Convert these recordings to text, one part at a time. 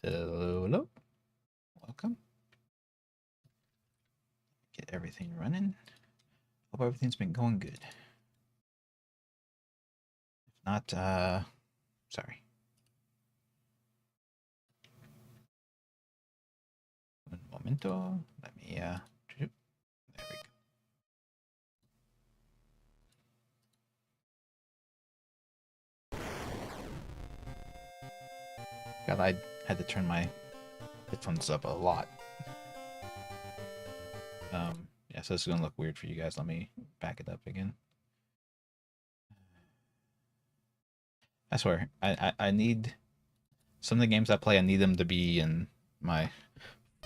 Hello. Welcome. Get everything running. Hope everything's been going good. If not, sorry. Un momento. Let me, there we go. God, I had to turn my headphones up a lot. Yeah, so this is gonna look weird for you guys. Let me back it up again. I swear, I need some of the games I play. I need them to be in my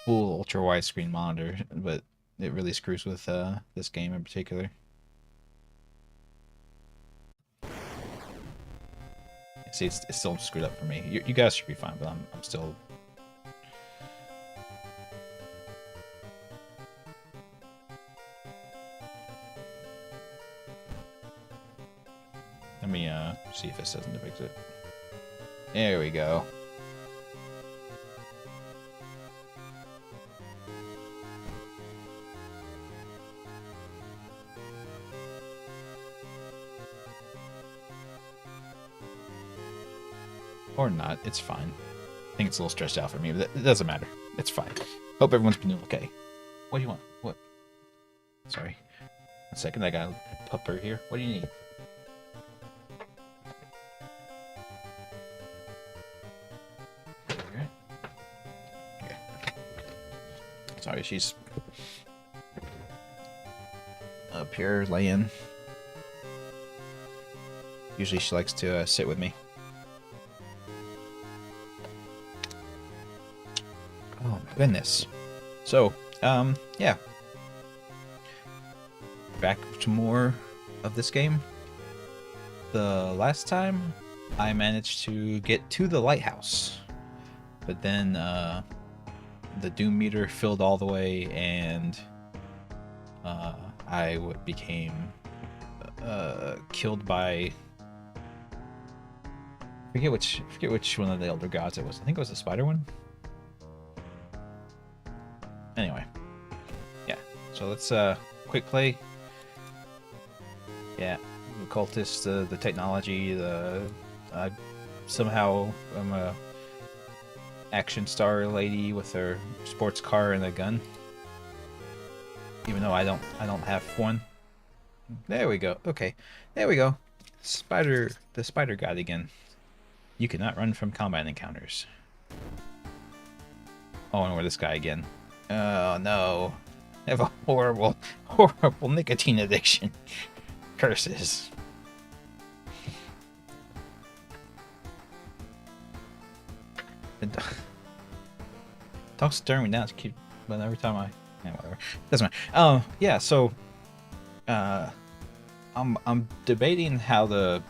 full ultra widescreen monitor, but it really screws with this game in particular. See, it's still screwed up for me. You guys should be fine, but I'm still. Let me see if this doesn't fix it. There we go. Or not, it's fine. I think it's a little stressed out for me, but it doesn't matter. It's fine. Hope everyone's been doing okay. What do you want? What? Sorry. 1 second, I got a pupper here. What do you need? Okay. Sorry, she's up here laying. Usually she likes to sit with me. Oh my goodness. So, yeah. Back to more of this game. The last time I managed to get to the lighthouse, but then the doom meter filled all the way, and I became killed by I forget which one of the elder gods it was. I think it was the spider one. Anyway, yeah. So let's quick play. Yeah, the cultist, the technology, somehow I'm a action star lady with her sports car and a gun. Even though I don't have one. There we go. Okay, there we go. The spider god again. You cannot run from combat encounters. Oh, and we're this guy again. Oh no. I have a horrible nicotine addiction. Curses. The dog's staring me down. It's cute, but every time yeah, whatever. Doesn't matter. Yeah. So, I'm debating how to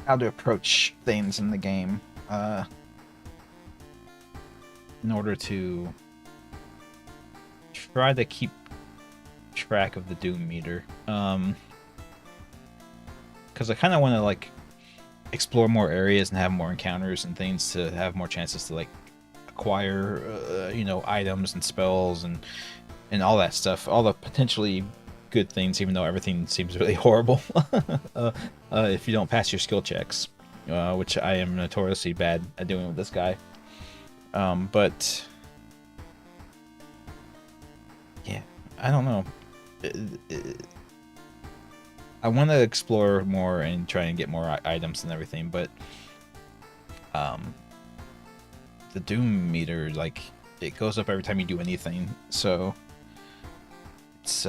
approach things in the game, in order to try to keep track of the doom meter, because I kind of want to like explore more areas and have more encounters and things to have more chances to like acquire items and spells and all that stuff, all the potentially good things, even though everything seems really horrible if you don't pass your skill checks, which I am notoriously bad at doing with this guy. But yeah, I don't know. I want to explore more and try and get more items and everything, but the doom meter, like, it goes up every time you do anything, so it's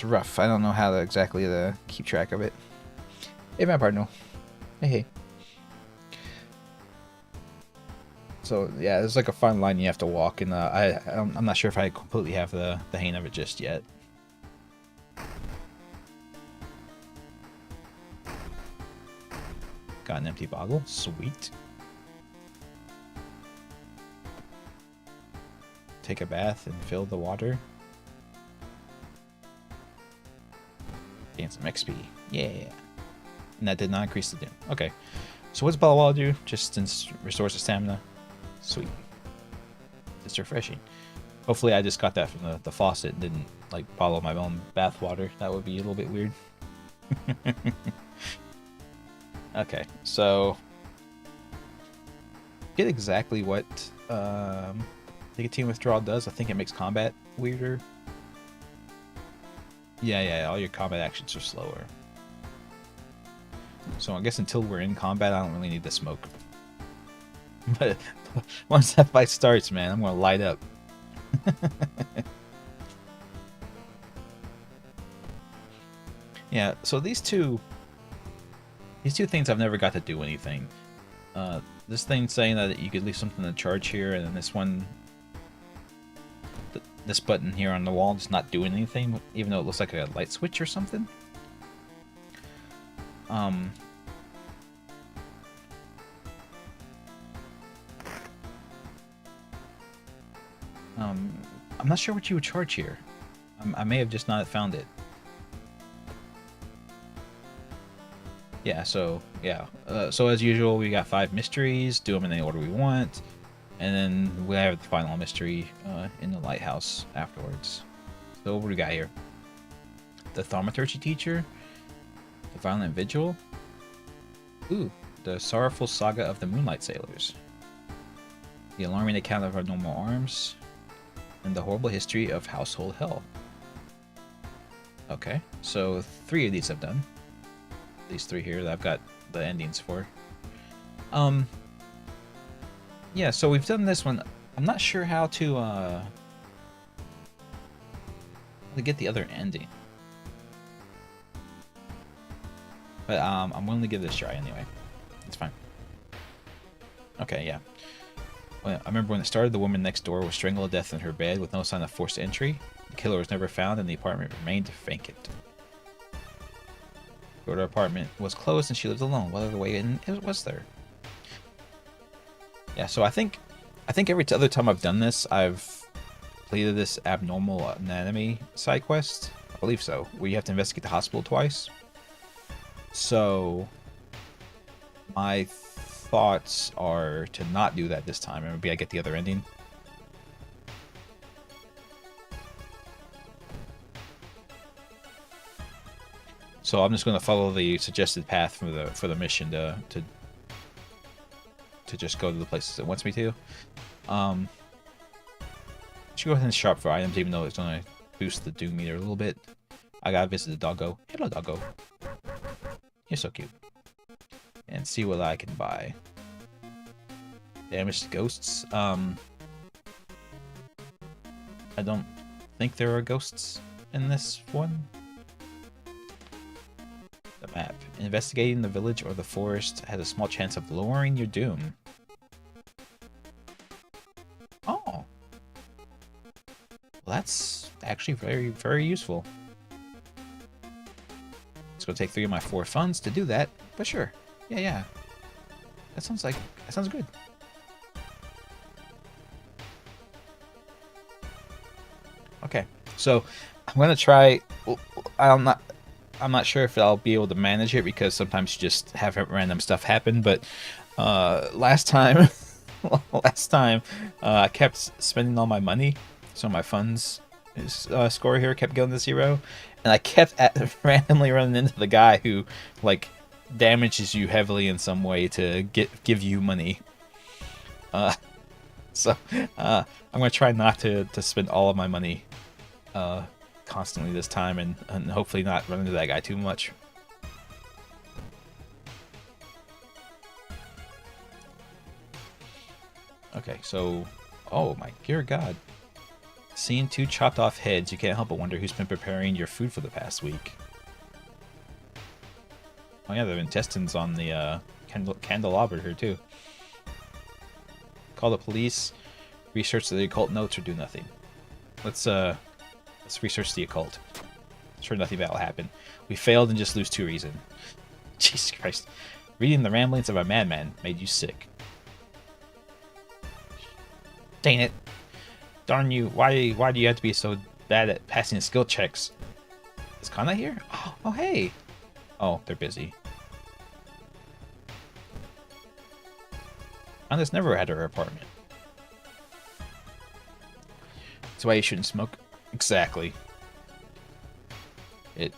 rough. I don't know how to exactly keep track of it. Hey, my partner. Hey. So yeah, it's like a fine line you have to walk, and I'm not sure if I completely have the hang of it just yet. Got an empty bottle. Sweet. Take a bath and fill the water. Gain some XP. Yeah. And that did not increase the doom. Okay. So what's Bala do? Just restores the stamina. Sweet. It's refreshing. Hopefully I just got that from the faucet and didn't like follow my own bath water. That would be a little bit weird. Okay, so get exactly what nicotine withdrawal does. I think it makes combat weirder. Yeah, all your combat actions are slower. So I guess until we're in combat, I don't really need to smoke. But once that fight starts, man, I'm gonna light up. Yeah, so these two things I've never got to do anything. This thing saying that you could leave something to charge here, and then this one, this button here on the wall just not doing anything, even though it looks like a light switch or something. I'm not sure what you would charge here. I may have just not found it. Yeah, so as usual, we got 5 mysteries. Do them in any order we want, and then we have the final mystery in the lighthouse afterwards. So what do we got here? The thaumaturgy teacher, the violent vigil. Ooh, the sorrowful saga of the Moonlight Sailors. The alarming account of our normal arms. And the horrible history of household hell. Okay, so 3 of these I've done. These 3 here that I've got the endings for. Yeah, so we've done this one. I'm not sure how to get the other ending. But I'm willing to give this a try anyway. It's fine. Okay, yeah. I remember when it started, the woman next door was strangled to death in her bed with no sign of forced entry. The killer was never found and the apartment remained vacant. Her apartment was closed and she lived alone. What other way in was there? Yeah, so I think every other time I've done this, I've completed this abnormal anatomy side quest. I believe so, where you have to investigate the hospital twice. So my thoughts are to not do that this time, and maybe I get the other ending. So I'm just going to follow the suggested path for the mission to just go to the places it wants me to. Should go ahead and shop for items, even though it's going to boost the doom meter a little bit. I gotta visit the doggo. Hello, doggo. You're so cute. And see what I can buy. Damaged ghosts. I don't think there are ghosts in this one. The map. Investigating the village or the forest has a small chance of lowering your doom. Oh. Well, that's actually very, very useful. It's gonna take 3 of my 4 funds to do that, but sure. Yeah. That sounds good. Okay, so I'm gonna try. I'm not sure if I'll be able to manage it because sometimes you just have random stuff happen. But last time, I kept spending all my money, so my funds score here kept going to 0, and I kept randomly running into the guy who like damages you heavily in some way to give you money. So I'm gonna try not to spend all of my money constantly this time, and hopefully not run into that guy too much. Okay, so oh my dear God, seeing 2 chopped off heads, you can't help but wonder who's been preparing your food for the past week. Oh yeah, there are intestines on the candelabra here too. Call the police, research the occult notes, or do nothing. Let's research the occult. Sure, nothing bad will happen. We failed and just lose 2 reason. Jesus Christ. Reading the ramblings of a madman made you sick. Dang it. Darn you. Why do you have to be so bad at passing skill checks? Is Kana here? Oh, hey. Oh, they're busy. Kana's never had her apartment. That's why you shouldn't smoke. Exactly. It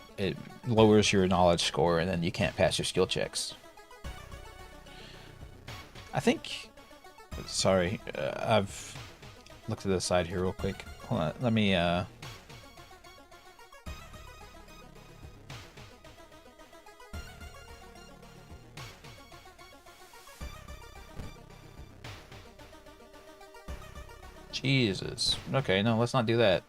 lowers your knowledge score, and then you can't pass your skill checks. I think... Sorry, I've looked to the side here real quick. Hold on, let me... Jesus. Okay, no, let's not do that.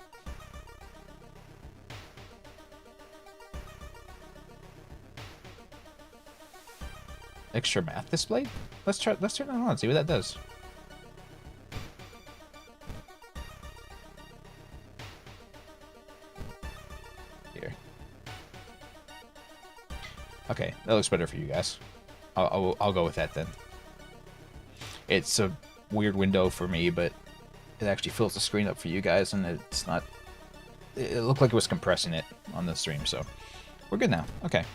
Extra math display? Let's turn that on and see what that does. Here. Okay, that looks better for you guys. I'll go with that then. It's a weird window for me, but it actually fills the screen up for you guys, and it's not... It looked like it was compressing it on the stream, so we're good now. Okay.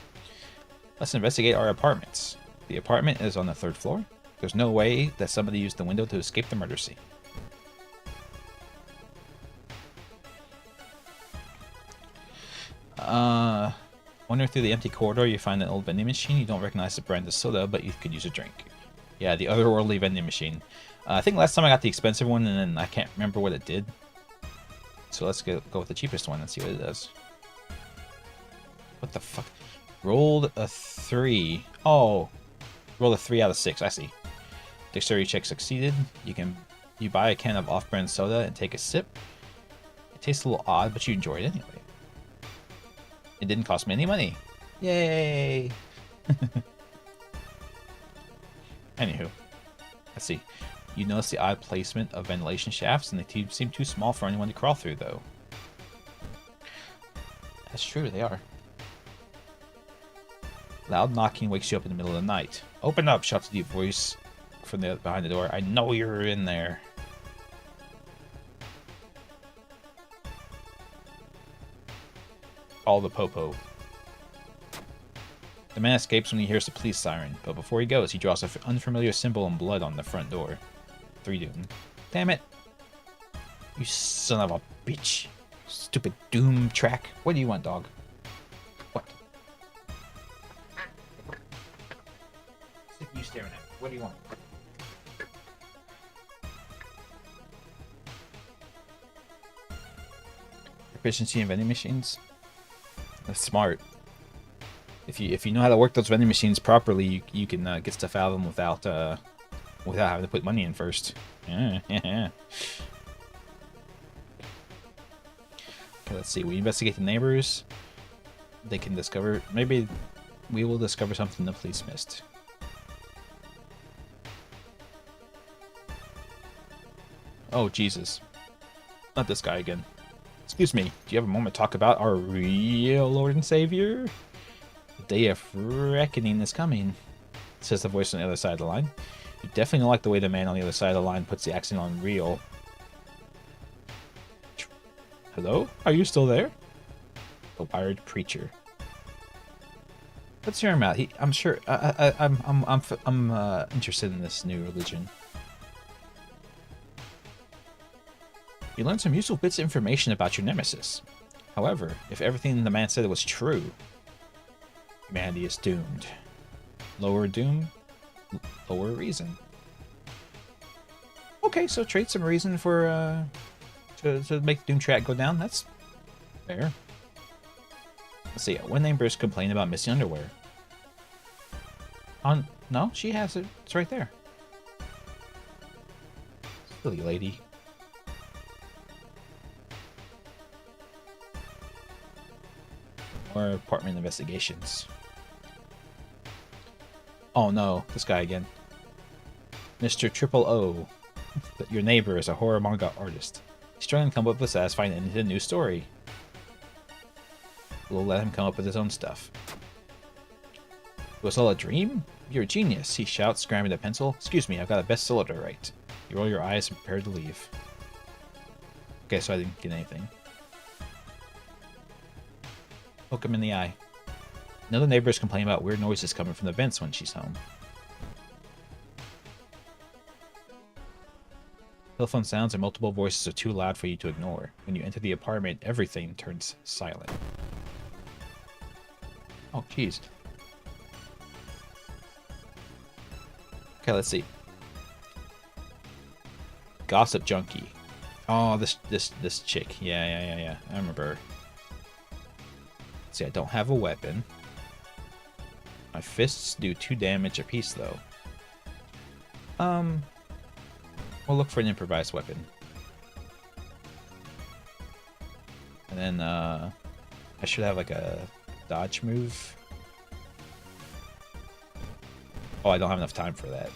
Let's investigate our apartments. The apartment is on the 3rd floor. There's no way that somebody used the window to escape the murder scene. Wandering through the empty corridor, you find an old vending machine. You don't recognize the brand of soda, but you could use a drink. Yeah, the otherworldly vending machine. I think last time I got the expensive one, and then I can't remember what it did. So let's go with the cheapest one and see what it does. What the fuck? Rolled a 3. Oh, rolled a 3 out of 6. I see. Dexterity check succeeded. You buy a can of off-brand soda and take a sip. It tastes a little odd, but you enjoy it anyway. It didn't cost me any money. Yay! Anywho, let's see. You notice the odd placement of ventilation shafts, and they seem too small for anyone to crawl through, though. That's true, they are. Loud knocking wakes you up in the middle of the night. Open up, shouts a deep voice from behind the door. I know you're in there. Call the popo. The man escapes when he hears the police siren, but before he goes, he draws an unfamiliar symbol in blood on the front door. 3 Doom. Damn it! You son of a bitch! Stupid Doom track. What do you want, dog? What? What are you staring at? What do you want? Efficiency in vending machines? That's smart. If you know how to work those vending machines properly, you can get stuff out of them without having to put money in first. Yeah. Okay, let's see. We investigate the neighbors. They can discover... Maybe we will discover something the police missed. Oh, Jesus. Not this guy again. Excuse me, do you have a moment to talk about our real Lord and Savior? The day of reckoning is coming, says the voice on the other side of the line. You definitely don't like the way the man on the other side of the line puts the accent on real. Hello? Are you still there? The wired preacher. Let's hear him out. I'm sure. I'm interested in this new religion. You learned some useful bits of information about your nemesis. However, if everything the man said was true, humanity is doomed. Lower doom, lower reason. Okay, so trade some reason for to make the doom track go down. That's fair. Let's see. One neighbor's complained about missing underwear. No, she has it. It's right there. Silly lady. More apartment investigations. Oh no, this guy again. Mr. Triple O. Your neighbor is a horror manga artist. He's trying to come up with a satisfying ending to the new story. We'll let him come up with his own stuff. It was all a dream? You're a genius, he shouts, grabbing a pencil. Excuse me, I've got a bestseller to write. You roll your eyes and prepare to leave. Okay, so I didn't get anything. Poke him in the eye. Another neighbor is complaining about weird noises coming from the vents when she's home. Telephone sounds and multiple voices are too loud for you to ignore. When you enter the apartment, everything turns silent. Oh, jeez. Okay, let's see. Gossip junkie. Oh, this chick. Yeah. I remember her. See, I don't have a weapon. My fists do 2 damage apiece, though. We'll look for an improvised weapon. And then, I should have, like, a dodge move. Oh, I don't have enough time for that.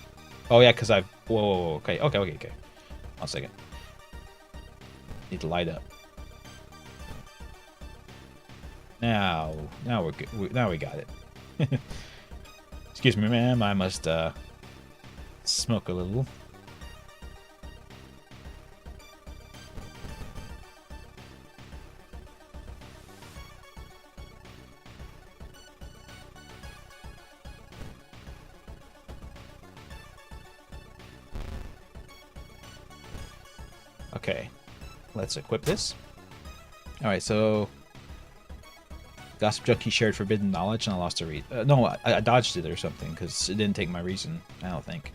Oh, yeah, because I've... Whoa, okay. 1 second. Need to light up. Now we're good. Now we got it. Excuse me, ma'am. I must, smoke a little. Okay, let's equip this. Alright, so... Gossip Junkie shared forbidden knowledge and I lost a read. No, I dodged it or something, because it didn't take my reason, I don't think.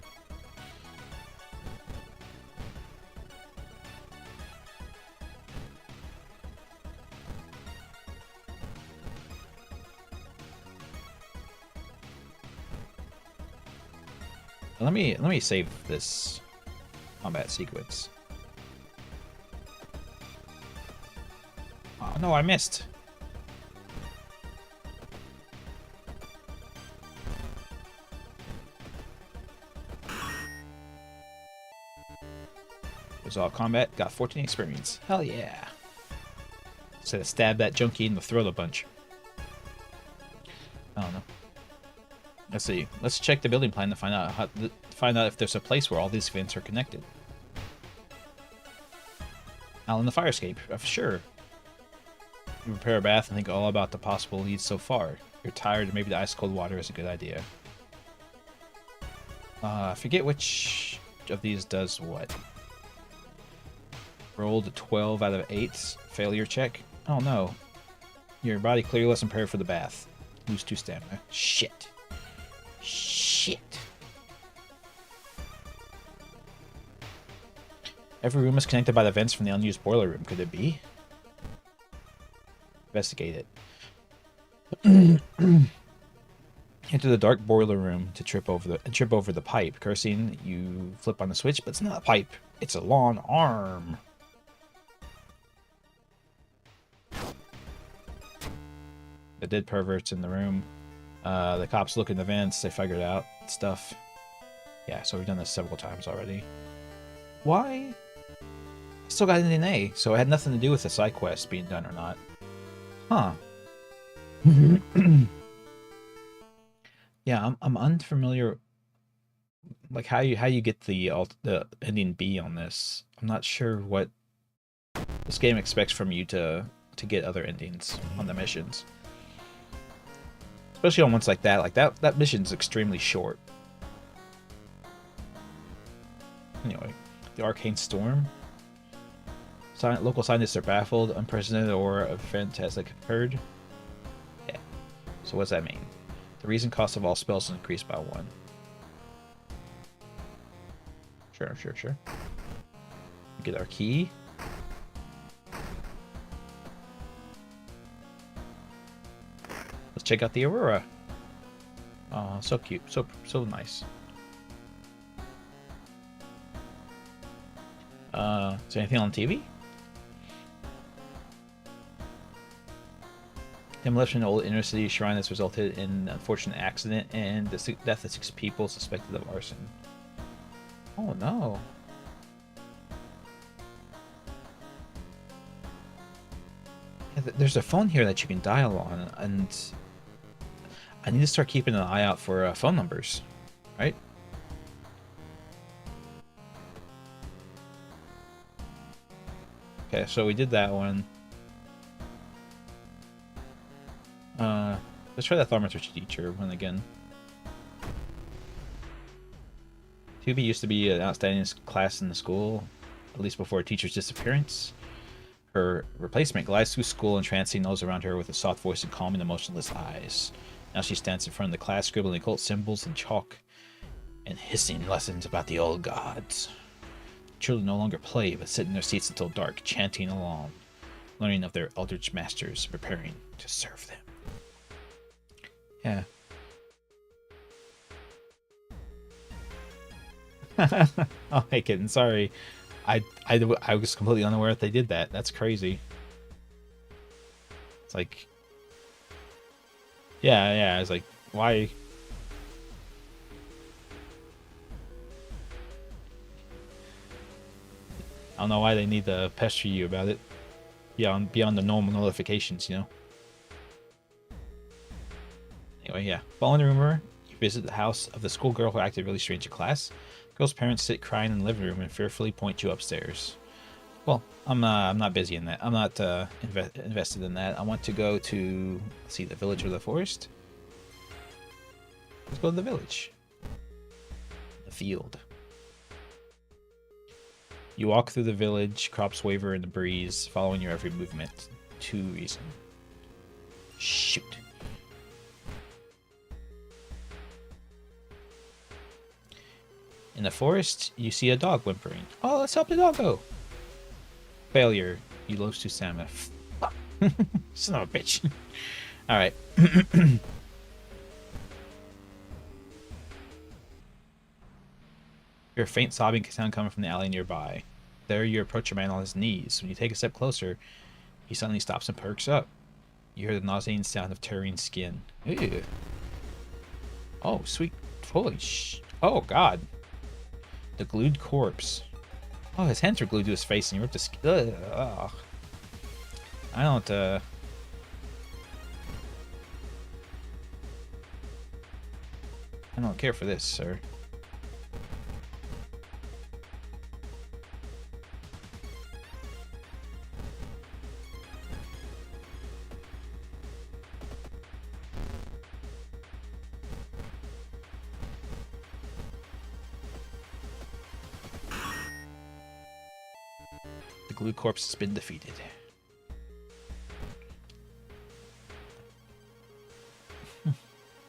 Let me save this combat sequence. Oh no, I missed. Resolve combat, got 14 experience. Hell yeah. Instead of stab that junkie in the throat a bunch. I don't know. Let's see. Let's check the building plan to find out if there's a place where all these vents are connected. Out in the fire escape, sure. You prepare a bath and think all about the possible leads so far. You're tired and maybe the ice cold water is a good idea. I forget which of these does what. Rolled a 12 out of 8. Failure check. Oh no. Your body clearly wasn't prepared for the bath. Lose 2 stamina. Shit. Every room is connected by the vents from the unused boiler room. Could it be? Investigate it. Enter the dark boiler room to trip over the pipe. Cursing, you flip on the switch, but it's not a pipe. It's a long arm. The dead perverts in the room. The cops look in the vents. They figured out stuff. Yeah, so we've done this several times already. Why? I still got an A, so it had nothing to do with the side quest being done or not. Huh. Yeah, I'm unfamiliar. Like how you get the ending B on this. I'm not sure what this game expects from you to get other endings on the missions. Especially on ones like that. Like that mission's extremely short. Anyway, the arcane storm. Local scientists are baffled. Unprecedented aura of event has occurred. Yeah. So what does that mean? The reason cost of all spells is increased by 1. Sure. Get our key. Let's check out the aurora. Oh, so cute. So nice. Is there anything on TV? Demolition of an old inner city shrine has resulted in an unfortunate accident and the death of 6 people suspected of arson. Oh no. Yeah, there's a phone here that you can dial on, and I need to start keeping an eye out for phone numbers, right? Okay, so we did that one. Let's try that Thaumaturgy teacher one again. 2B used to be an outstanding class in the school. at least before a teacher's disappearance. Her replacement glides through school, entrancing those around her with a soft voice and calm and emotionless eyes. Now she stands in front of the class, scribbling occult symbols in chalk and hissing lessons about the old gods. Children no longer play, but sit in their seats until dark, chanting along, learning of their eldritch masters, preparing to serve them. Yeah. Oh, hey, kitten, sorry. I was completely unaware that they did that. That's crazy. It's like... Yeah, it's like, why... I don't know why they need to pester you about it. Beyond the normal notifications, you know? Anyway, yeah. Following the rumor, you visit the house of the schoolgirl who acted really strange in class. The girl's parents sit crying in the living room and fearfully point you upstairs. Well, I'm not busy in that. I'm not invested in that. I want to go to, let's see, the village or the forest? Let's go to the village. The field. You walk through the village, crops waver in the breeze, following your every movement. 2 reasons. Shoot. In the forest, you see a dog whimpering. Oh, let's help the doggo. Failure. You lose to Samuth. Son of a bitch. Alright. Your faint sobbing sound coming from the alley nearby. There you approach a man on his knees. When you take a step closer, he suddenly stops and perks up. You hear the nauseating sound of tearing skin. Ew. Oh, sweet. Holy sh... Oh, God. The glued corpse. Oh, his hands are glued to his face and he ripped his skin. Ugh. I don't care for this, sir. The glued corpse has been defeated.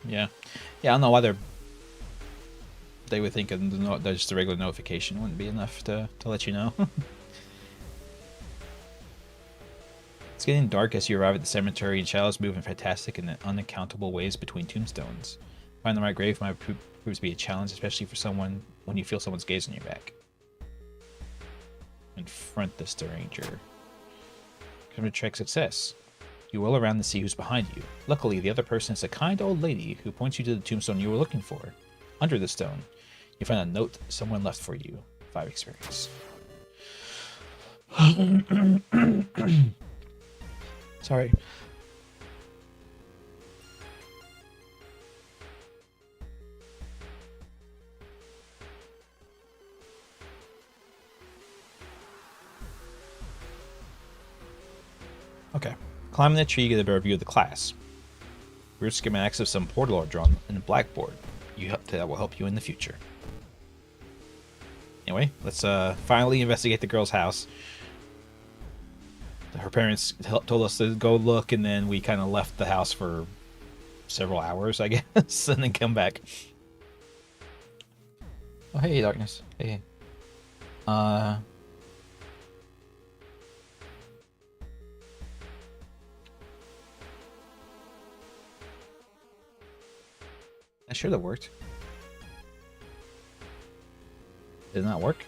Yeah. Yeah, I don't know why they would think that just a regular notification wouldn't be enough to let you know. It's getting dark as you arrive at the cemetery, and shadows move in fantastic and unaccountable ways between tombstones. Find the right grave might prove to be a challenge, especially for someone when you feel someone's gaze on your back. Confront the stranger. Come to check success. You whirl around to see who's behind you. Luckily, the other person is a kind old lady who points you to the tombstone you were looking for. Under the stone, you find a note someone left for you. 5 experience. Sorry. Okay. Climbing the tree, you get a better view of the class. Route schematics of some portal are drawn in the blackboard. That will help you in the future. Anyway, let's finally investigate the girl's house. Her parents told us to go look, and then we kind of left the house for several hours, I guess, and then come back. Oh, hey, darkness. Hey. That should have worked. Did it not work?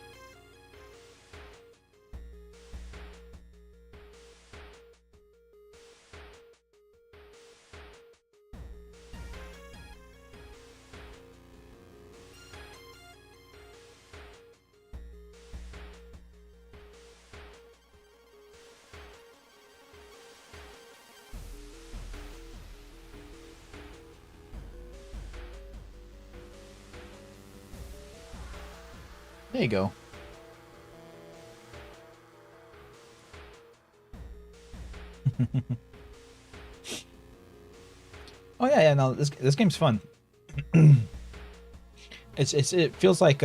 There you go. Oh yeah, no, this game's fun. It feels like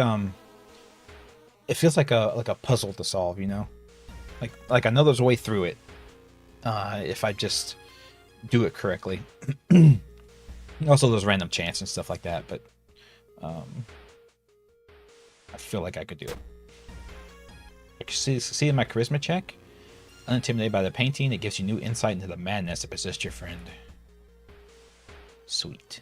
it feels like a puzzle to solve, you know? Like I know there's a way through it, if I just do it correctly. Also, there's random chance and stuff like that, but I feel like I could do it. I can see in my charisma check, unintimidated by the painting, it gives you new insight into the madness that possessed your friend. Sweet.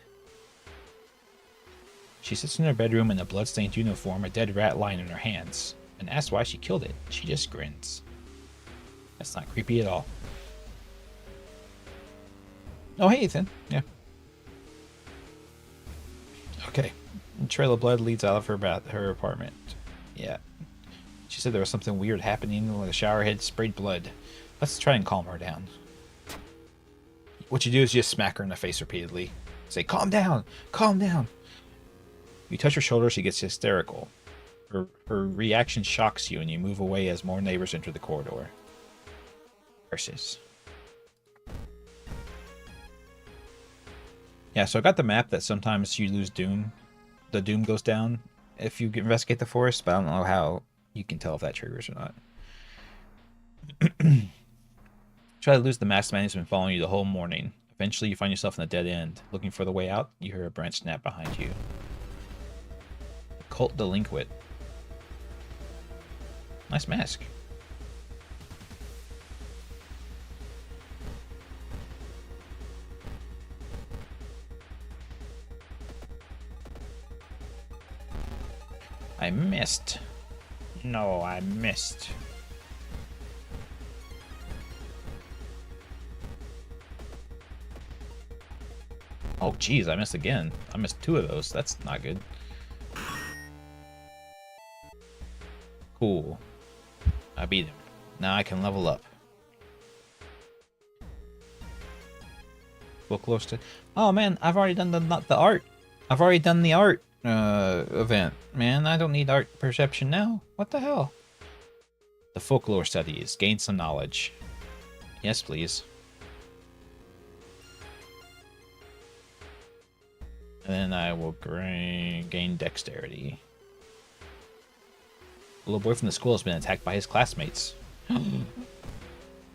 She sits in her bedroom in a bloodstained uniform, a dead rat lying in her hands, and asks why she killed it. She just grins. That's not creepy at all. Oh, hey, Ethan. Yeah. Okay. A trail of blood leads out of her apartment. Yeah. She said there was something weird happening when the shower head sprayed blood. Let's try and calm her down. What you do is you just smack her in the face repeatedly. Say, calm down! Calm down! You touch her shoulder, she gets hysterical. Her reaction shocks you, and you move away as more neighbors enter the corridor. Curses. Yeah, so I got the map that sometimes you lose Doom. The Doom goes down if you investigate the forest, but I don't know how you can tell if that triggers or not. Try to lose the masked man who's been following you the whole morning. Eventually, you find yourself in a dead end. Looking for the way out, you hear a branch snap behind you. Cult Delinquent. Nice mask. I missed. No, I missed. Oh, geez, I missed again. I missed 2 of those. That's not good. Cool. I beat him. Now I can level up. Folklore. Oh man, I've already done the art. I've already done the art event. Man, I don't need art perception now. What the hell? The folklore studies. Gain some knowledge. Yes, please. And then I will gain dexterity. A little boy from the school has been attacked by his classmates.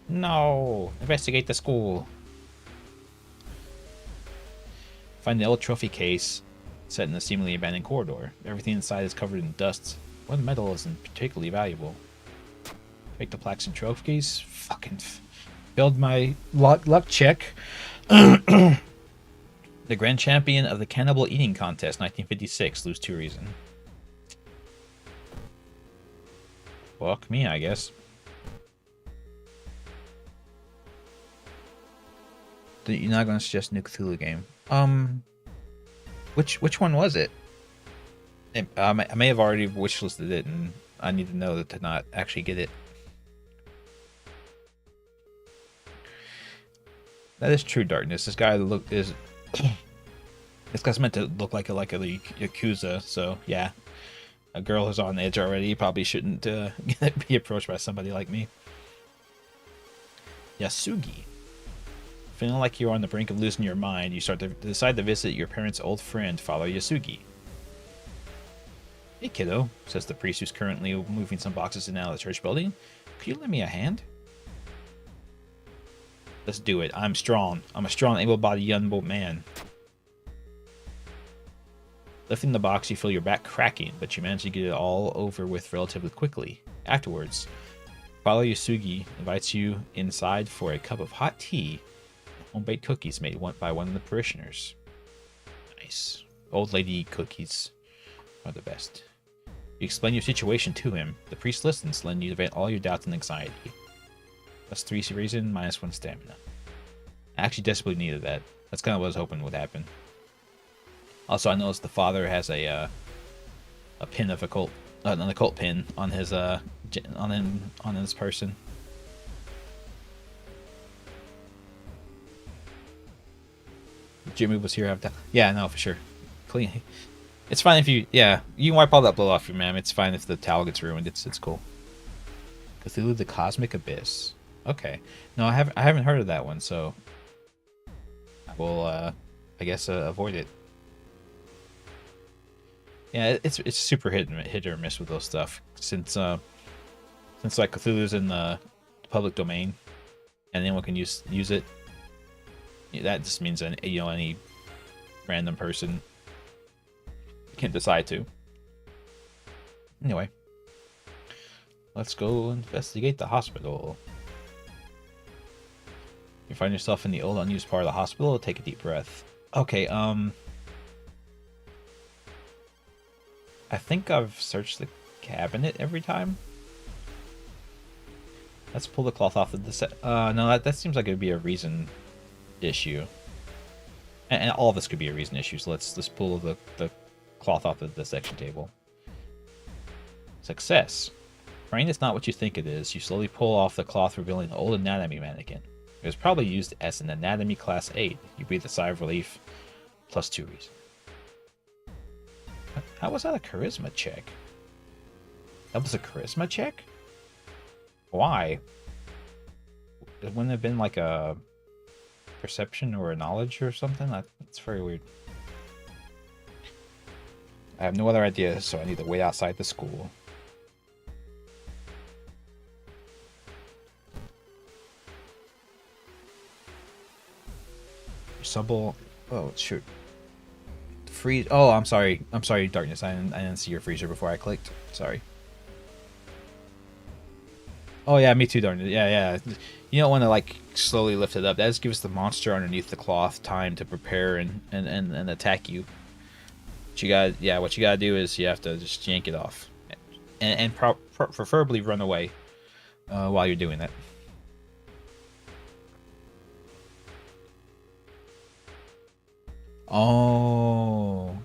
No! Investigate the school. Find the old trophy case set in a seemingly abandoned corridor. Everything inside is covered in dust. One metal isn't particularly valuable. Take the plaques and trophies. Fucking failed my luck check. The grand champion of the cannibal eating contest, 1956. Lose 2 reason. Fuck me, I guess. You're not going to suggest New Cthulhu game. Which one was it? I may have already wishlisted it, and I need to know that to not actually get it. That is true darkness. This guy this guy's meant to look like a Yakuza, so yeah. A girl who's on edge already probably shouldn't be approached by somebody like me. Yasugi. Feeling like you're on the brink of losing your mind, you decide to visit your parents' old friend, Father Yasugi. Hey kiddo, says the priest who's currently moving some boxes in and out of the church building. Could you lend me a hand? Let's do it. I'm strong. I'm a strong, able-bodied young man. Lifting the box, you feel your back cracking, but you manage to get it all over with relatively quickly. Afterwards, Father Yasugi invites you inside for a cup of hot tea and home-baked cookies made by one of the parishioners. Nice. Old lady cookies are the best. You explain your situation to him. The priest listens, letting you vent all your doubts and anxiety. Plus 3 reason, minus 1 stamina. I actually desperately needed that. That's kind of what I was hoping would happen. Also, I noticed the father has a pin of a cult, an occult pin on his on his person. Jimmy was here. Yeah, no, for sure. Clean. It's fine if you, yeah, you can wipe all that blood off your man. It's fine if the towel gets ruined. It's cool. Cthulhu: The Cosmic Abyss. Okay, no, I haven't heard of that one, so I will I guess avoid it. Yeah, it's super hit or miss with those stuff since like Cthulhu's in the public domain and anyone can use it. That just means that, you know, any random person can decide to. Anyway, let's go investigate the hospital. You find yourself in the old unused part of the hospital, take a deep breath. Okay, I think I've searched the cabinet every time. Let's pull the cloth off of the set. No, that seems like it would be a reason issue. And all of this could be a reason issue, so let's pull the cloth off of the section table. Success. Brain is not what you think it is. You slowly pull off the cloth, revealing an old anatomy mannequin. It was probably used as an anatomy class 8. You breathe a sigh of relief. +2 reason. How was that a charisma check? That was a charisma check? Why? It wouldn't have been like a perception or a knowledge or something? That's very weird. I have no other idea, so I need to wait outside the school. Subble. Oh, shoot. Freeze. Oh, I'm sorry. I'm sorry, Darkness. I didn't see your freezer before I clicked. Sorry. Oh, yeah, me too, Darkness. Yeah. You don't want to, like, slowly lift it up. That just gives the monster underneath the cloth time to prepare and attack you. What you gotta do is you have to just yank it off. And preferably run away while you're doing that. Oh,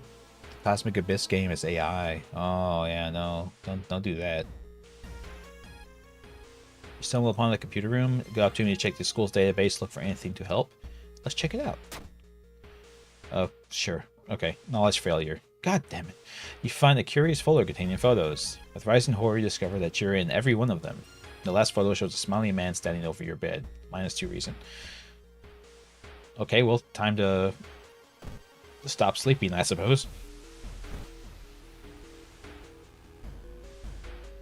Cosmic Abyss game is AI. Oh yeah, no, don't do that. You stumble upon the computer room. Go up to me to check the school's database. Look for anything to help. Let's check it out. Sure. Okay, knowledge failure. God damn it! You find a curious folder containing photos. With rising horror, you discover that you're in every one of them. The last photo shows a smiling man standing over your bed. -2 reason. Okay, well, time to stop sleeping, I suppose.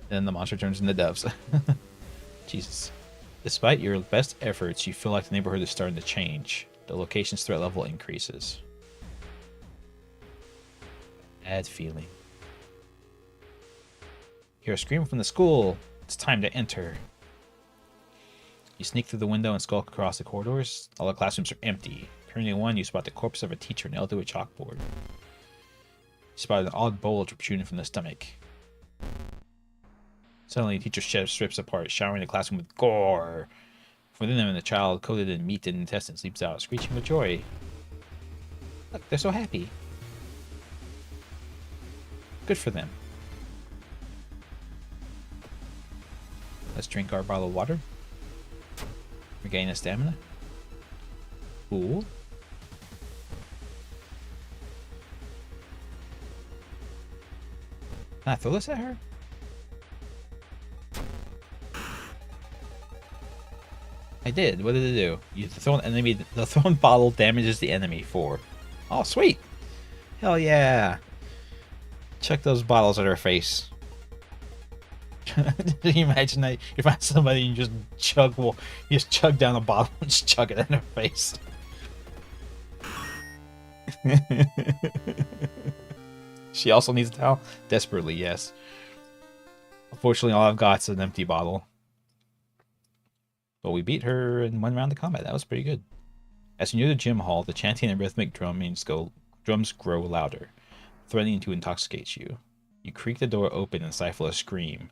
Then the monster turns into doves. Jesus. Despite your best efforts, you feel like the neighborhood is starting to change. The location's threat level increases. Bad feeling. Hear a scream from the school. It's time to enter. You sneak through the window and skulk across the corridors. All the classrooms are empty. Turning one, you spot the corpse of a teacher nailed to a chalkboard. You spot an odd bulge protruding from the stomach. Suddenly, the teacher's chest rips apart, showering the classroom with gore. Within them, the child, coated in meat and intestines, leaps out, screeching with joy. Look, they're so happy. Good for them. Let's drink our bottle of water. Regain a stamina. Cool. Can I throw this at her? I did. What did it do? You throw an enemy. The thrown bottle damages the enemy for. Oh, sweet. Hell yeah. Chuck those bottles at her face. Can you imagine that? You find somebody and you just chug down a bottle and just chuck it in her face. She also needs a towel? Desperately, yes. Unfortunately, all I've got is an empty bottle. But we beat her in one round of combat. That was pretty good. As you near the gym hall, the chanting and rhythmic drums grow louder, threatening to intoxicate you. You creak the door open and stifle a scream.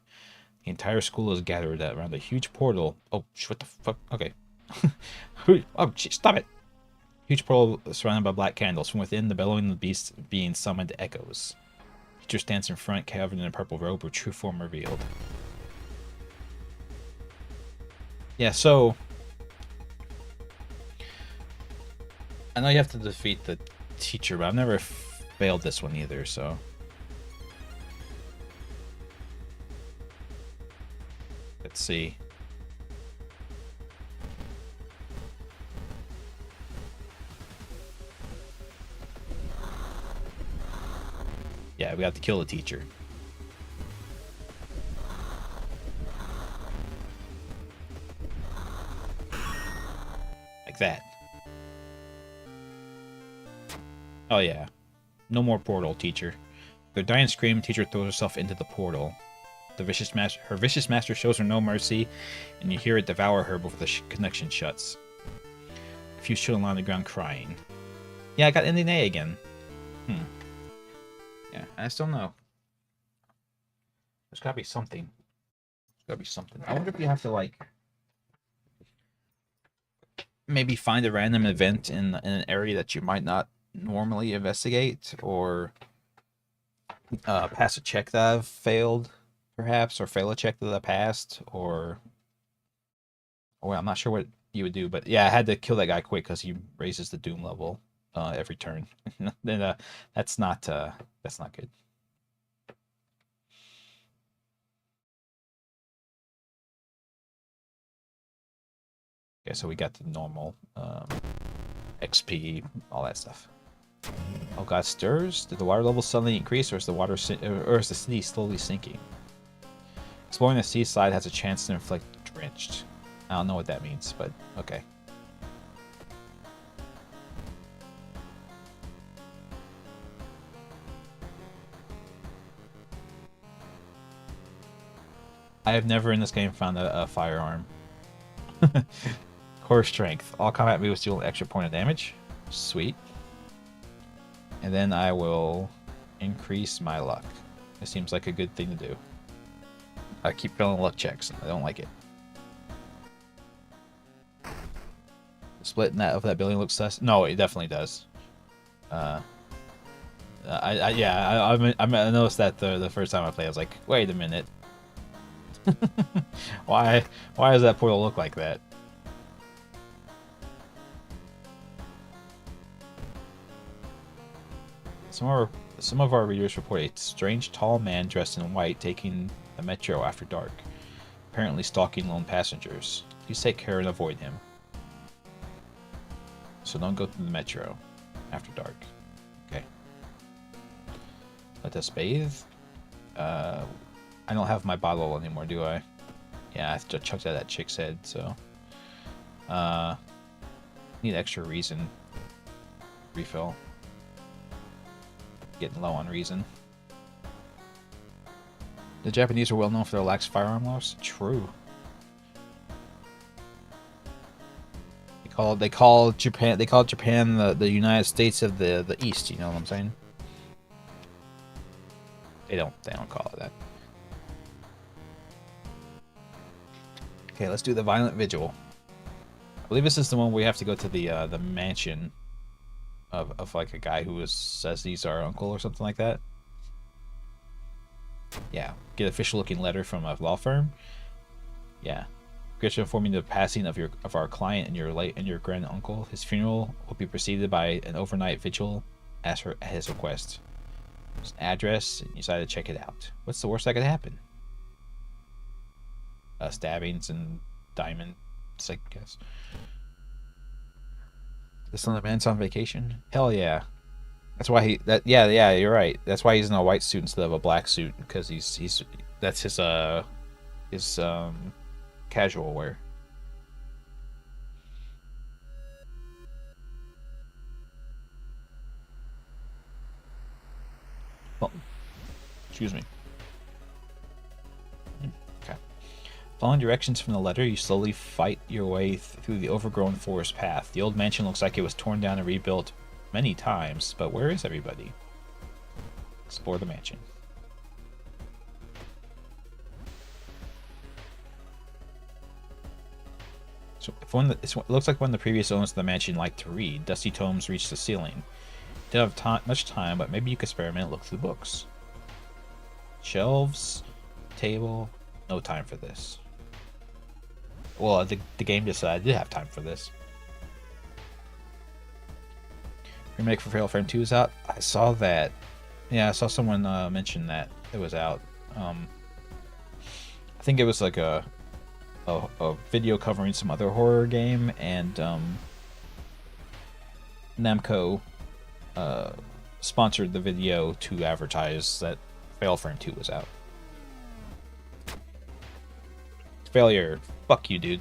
The entire school is gathered around a huge portal. Oh, what the fuck? Okay. Oh, geez, stop it! Huge portal surrounded by black candles. From within, the bellowing of the beast being summoned echoes. Teacher stands in front, covered in a purple robe, her true form revealed. Yeah, so I know you have to defeat the teacher, but I've never failed this one either, so let's see. Yeah, we have to kill the teacher. Like that. Oh yeah. No more portal, teacher. With a dying scream, teacher throws herself into the portal. Her vicious master shows her no mercy, and you hear it devour her before the connection shuts. A few children lie on the ground crying. Yeah, I got ending A again. Yeah, I still know. There's gotta be something. There's gotta be something. I wonder if you have to, like, maybe find a random event in an area that you might not normally investigate, or pass a check that I've failed, perhaps, or fail a check that I passed, or I'm not sure what you would do, but yeah, I had to kill that guy quick because he raises the doom level every turn. Then that's not good. Okay, so we got the normal XP, all that stuff. Oh god, stirs? Did the water level suddenly increase, or is the city slowly sinking? Exploring the seaside has a chance to inflict drenched. I don't know what that means, but okay. I have never in this game found a firearm. Core strength. All combat moves deal an extra point of damage. Sweet. And then I will increase my luck. It seems like a good thing to do. I keep failing luck checks. I don't like it. The split in that building looks sus. No, it definitely does. I noticed that the first time I played. I was like, wait a minute. Why does that portal look like that? Some of our readers report a strange tall man dressed in white taking the metro after dark, apparently stalking lone passengers. Please take care and avoid him. So don't go to the metro after dark. Okay. Let us bathe. I don't have my bottle anymore, do I? Yeah, I chucked out that chick's head, so need extra reason. Refill. Getting low on reason. The Japanese are well known for their lax firearm laws. True. They call Japan the United States of the East. You know what I'm saying? They don't call it that. Okay, let's do the violent vigil. I believe this is the one where we have to go to the mansion of like a guy who says he's our uncle or something like that. Yeah, get official looking letter from a law firm. Yeah, Gretchen informing the passing of our client and your grand uncle. His funeral will be preceded by an overnight vigil at his request. There's an address, and you decide to check it out. What's the worst that could happen? Stabbings and diamonds, I guess. This little man's on vacation? Hell yeah. That's why yeah, you're right. That's why he's in a white suit instead of a black suit, because that's his casual wear. Oh, excuse me. Okay. Following directions from the letter, you slowly fight your way through the overgrown forest path. The old mansion looks like it was torn down and rebuilt many times, but where is everybody? Explore the mansion. So it looks like one of the previous owners of the mansion liked to read. Dusty tomes reach the ceiling. Didn't have much time, but maybe you could spare a minute and look through the books. Shelves, table, no time for this. Well, the game decided I did have time for this. Remake for Fatal Frame 2 is out. I saw that. Yeah, I saw someone mention that it was out. I think it was like a video covering some other horror game, and Namco sponsored the video to advertise that Fatal Frame 2 was out. Failure. Fuck you, dude.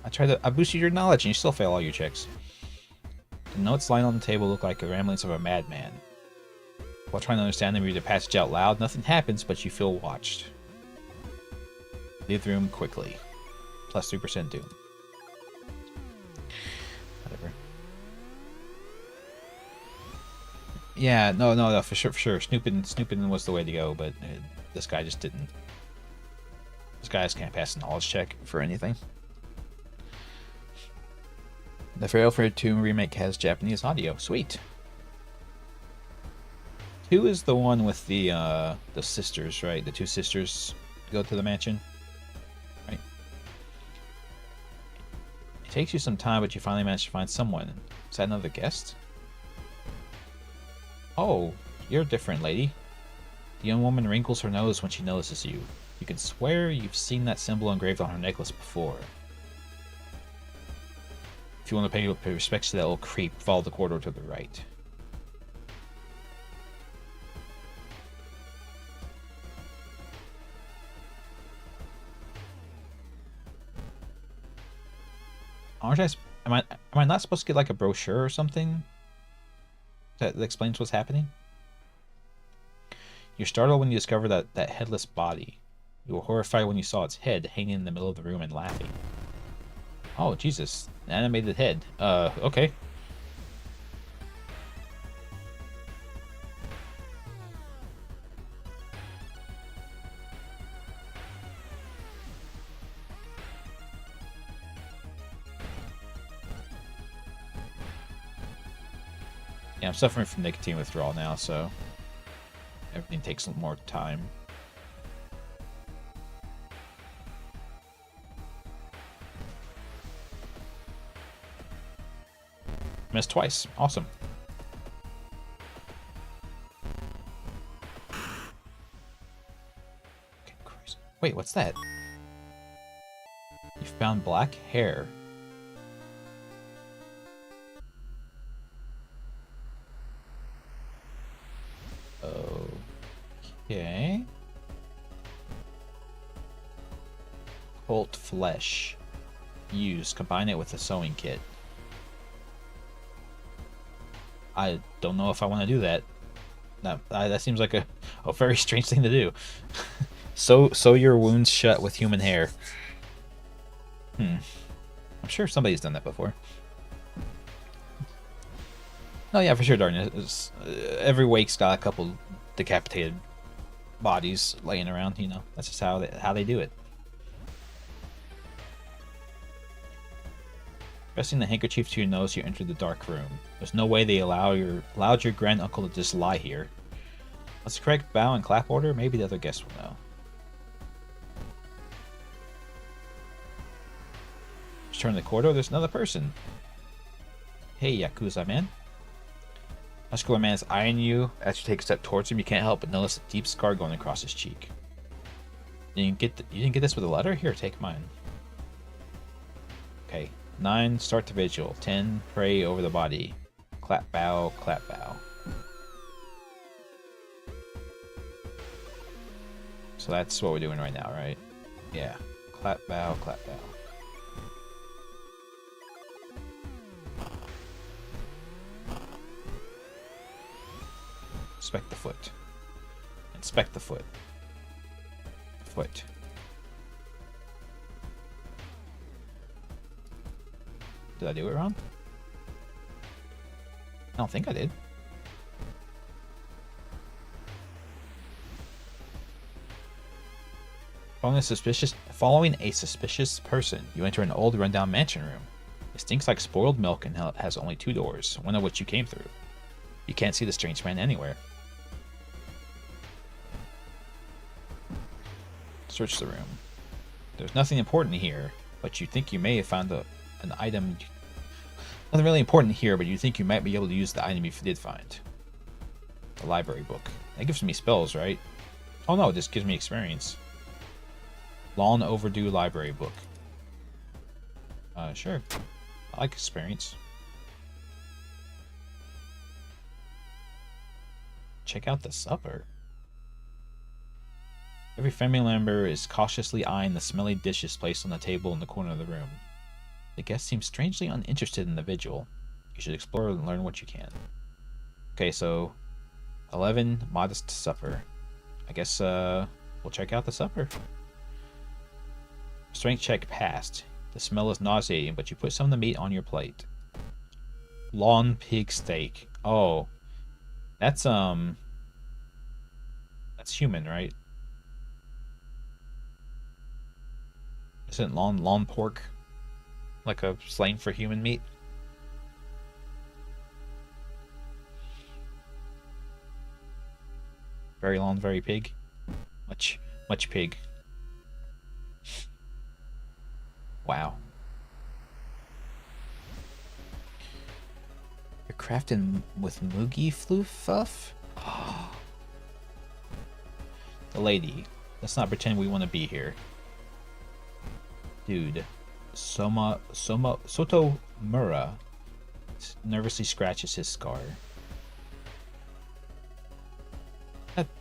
I boosted your knowledge and you still fail all your checks. The notes lying on the table look like the ramblings of a madman. While trying to understand them, read the passage out loud. Nothing happens, but you feel watched. Leave the room quickly. Plus 3% doom. Whatever. Yeah, no, for sure. Snooping was the way to go, but this guy just didn't. This guy just can't pass a knowledge check for anything. The Fatal Frame 2 remake has Japanese audio. Sweet. 2 is the one with the sisters, right? The two sisters go to the mansion, right? It takes you some time, but you finally manage to find someone. Is that another guest? Oh, you're a different lady. The young woman wrinkles her nose when she notices you. You can swear you've seen that symbol engraved on her necklace before. If you want to pay respects to that little creep, follow the corridor to the right. Am I not supposed to get like a brochure or something that explains what's happening? You're startled when you discover that headless body. You were horrified when you saw its head hanging in the middle of the room and laughing. Oh, Jesus. An animated head. Okay. Yeah, I'm suffering from nicotine withdrawal now, so everything takes a little more time. Missed twice. Awesome. Okay, Christ. Wait, what's that? You found black hair. Okay. Colt flesh. Use. Combine it with a sewing kit. I don't know if I want to do that. That seems like a very strange thing to do. Sew your wounds shut with human hair. I'm sure somebody's done that before. Oh yeah, for sure, Darkness. Every wake's got a couple decapitated bodies laying around. You know, that's just how they do it. Pressing the handkerchief to your nose, you enter the dark room. There's no way they allowed your granduncle to just lie here. What's the correct bow and clap order? Maybe the other guests will know. Just turn the corridor, there's another person. Hey, Yakuza man. Muscular man is eyeing you. As you take a step towards him, you can't help but notice a deep scar going across his cheek. You didn't get this with a letter? Here, take mine. Okay. 9, start the vigil. 10, pray over the body. Clap, bow, clap, bow. So that's what we're doing right now, right? Yeah. Clap, bow, clap, bow. Inspect the foot. Inspect the foot. Foot. Did I do it wrong? I don't think I did. Following a suspicious person, you enter an old rundown mansion room. It stinks like spoiled milk and has only 2 doors, one of which you came through. You can't see the strange man anywhere. Search the room. There's nothing important here, but you think you may have found an item. Nothing really important here, but you think you might be able to use the item if you did find. The library book. That gives me spells, right? Oh no, this gives me experience. Long overdue library book. Sure. I like experience. check out the supper. Every family member is cautiously eyeing the smelly dishes placed on the table in the corner of the room. The guests seem strangely uninterested in the vigil. You should explore and learn what you can. Okay, so 11, modest supper. I guess we'll check out the supper. Strength check passed. The smell is nauseating, but you put some of the meat on your plate. Lawn pig steak. Oh, that's human, right? Isn't lawn pork like a slang for human meat? Very long, very pig. Much pig. Wow. You're crafted with Moogie Fluff? The lady. Let's not pretend we want to be here. Dude. Soto Mura nervously scratches his scar.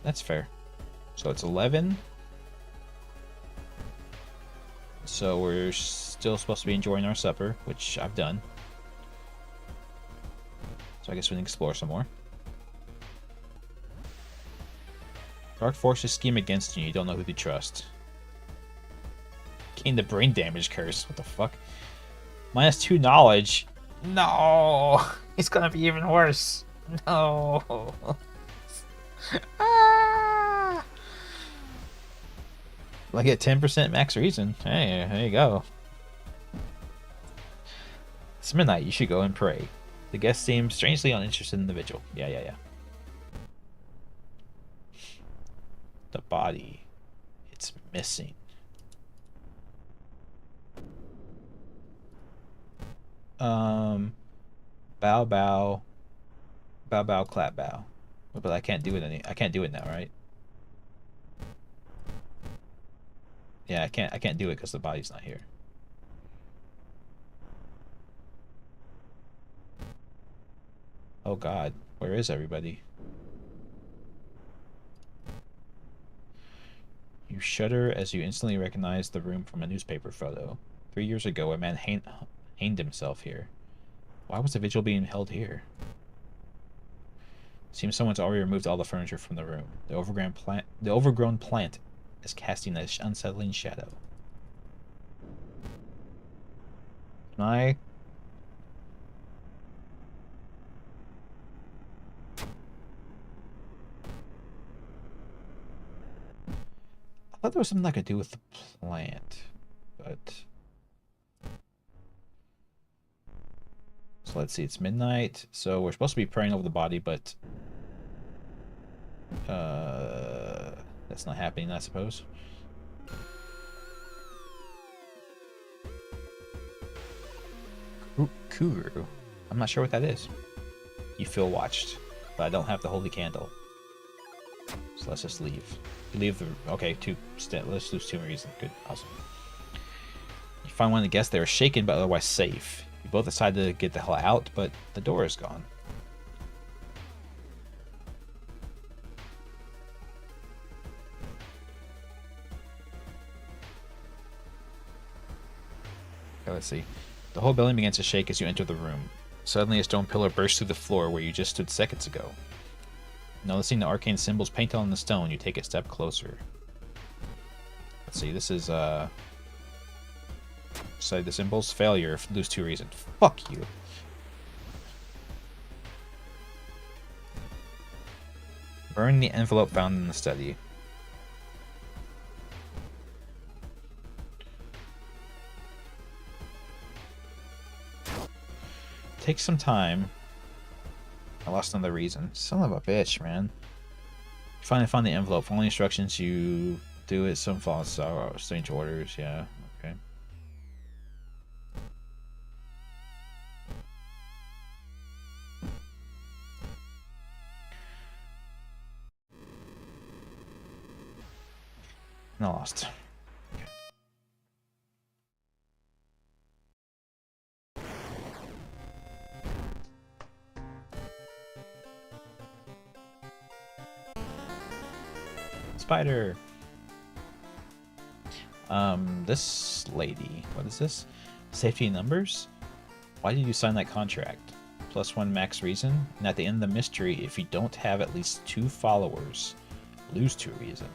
That's fair. So it's 11. So we're still supposed to be enjoying our supper, which I've done. So I guess we can explore some more. Dark forces scheme against you. You don't know who to trust. Gain the brain damage curse. What the fuck? -2 knowledge. No! It's gonna be even worse. No. Ah! I get 10% max reason. Hey, there you go. It's midnight. You should go and pray. The guest seems strangely uninterested in the vigil. Yeah. The body. It's missing. Bow, bow. Bow, bow, clap, bow. But I can't do it I can't do it now, right? Yeah, I can't do it because the body's not here. Oh god, where is everybody? You shudder as you instantly recognize the room from a newspaper photo. 3 years ago, a man hanged himself here. Why was the vigil being held here? Seems someone's already removed all the furniture from the room. The overgrown plant is casting an unsettling shadow. Can I thought there was something I could do with the plant, but... So let's see, it's midnight, so we're supposed to be praying over the body, but... that's not happening, I suppose. Kuru? I'm not sure what that is. You feel watched, but I don't have the holy candle. So let's just leave. Leave the... Okay, let's lose 2 reasons. Good, awesome. You find one of the guests. They were shaken, but otherwise safe. You both decide to get the hell out, but the door is gone. Okay, let's see. The whole building begins to shake as you enter the room. Suddenly, a stone pillar bursts through the floor where you just stood seconds ago. Noticing the arcane symbols painted on the stone, you take a step closer. Let's see, this is, Study the symbols. Failure. Lose 2 reasons. Fuck you. Burn the envelope found in the study. Take some time. I lost another reason. Son of a bitch, man. You finally find the envelope. Following instructions, you do it. Some follow strange orders. Yeah, okay. And I lost. Spider. This lady. What is this? Safety numbers? Why did you sign that contract? +1 max reason. And at the end of the mystery, if you don't have at least 2 followers, lose 2 reason.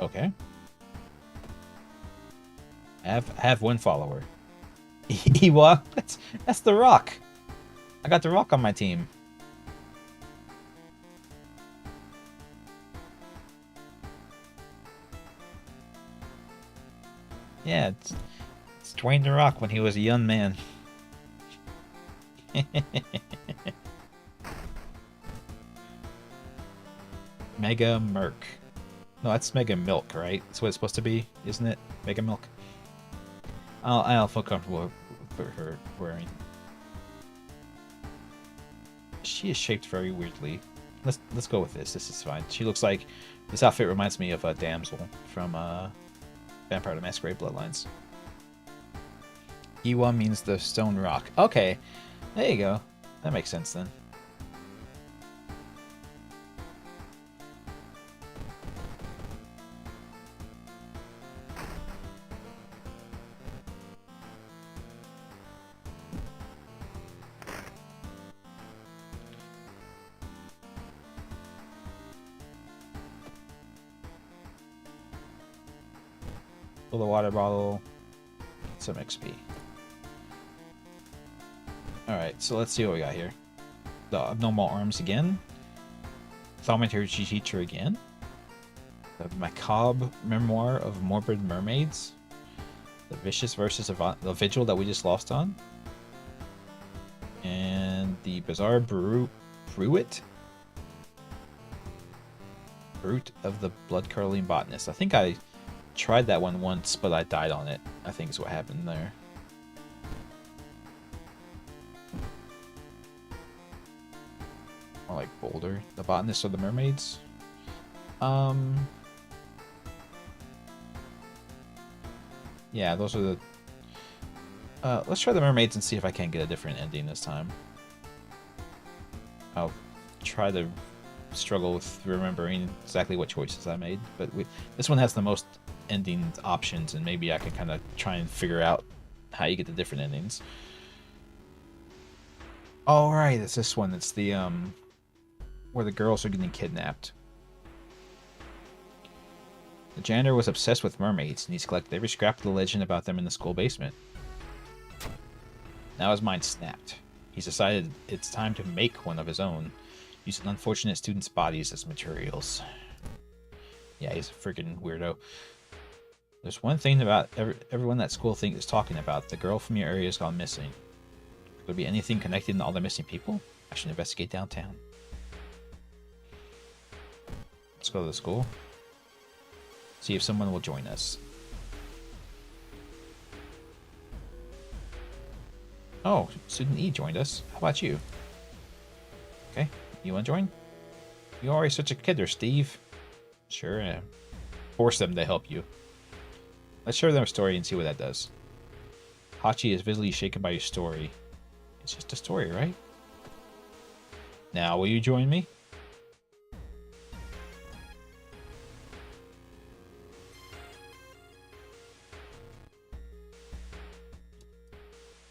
Okay. I have 1 follower. Ewa, that's the Rock. I got the Rock on my team. Yeah, it's Dwayne the Rock when he was a young man. Mega Merc. No, that's Mega Milk, right? That's what it's supposed to be, isn't it? Mega Milk. I'll feel comfortable with her wearing. She is shaped very weirdly. Let's go with this. This is fine. She looks like this outfit reminds me of a damsel from Vampire the Masquerade Bloodlines. Iwa means the stone rock. Okay, there you go. That makes sense then. Fill the water bottle. Some XP. Alright, so let's see what we got here. The abnormal arms again. Thaumaturgy teacher again. The macabre memoir of morbid mermaids. The vicious versus the vigil that we just lost on. And the bizarre Brute of the blood-curdling botanist. I think I tried that one once, but I died on it. I think is what happened there. Or like Boulder, the botanist of the mermaids. Yeah, those are the. Let's try the mermaids and see if I can't get a different ending this time. I'll try to struggle with remembering exactly what choices I made, but this one has the most ending options, and maybe I can kind of try and figure out how you get the different endings. Oh right, it's this one. It's the where the girls are getting kidnapped. The janitor was obsessed with mermaids, and he's collected every scrap of the legend about them in the school basement. Now his mind snapped. He's decided it's time to make one of his own, using unfortunate students' bodies as materials. Yeah, he's a freaking weirdo. There's one thing about everyone that school is talking about. The girl from your area has gone missing. Could there be anything connected to all the missing people? I should investigate downtown. Let's go to the school. See if someone will join us. Oh, student E joined us. How about you? Okay, you want to join? You're always such a kidder, Steve. Sure, force them to help you. Let's share them a story and see what that does. Hachi is visibly shaken by your story. It's just a story, right? Now, will you join me?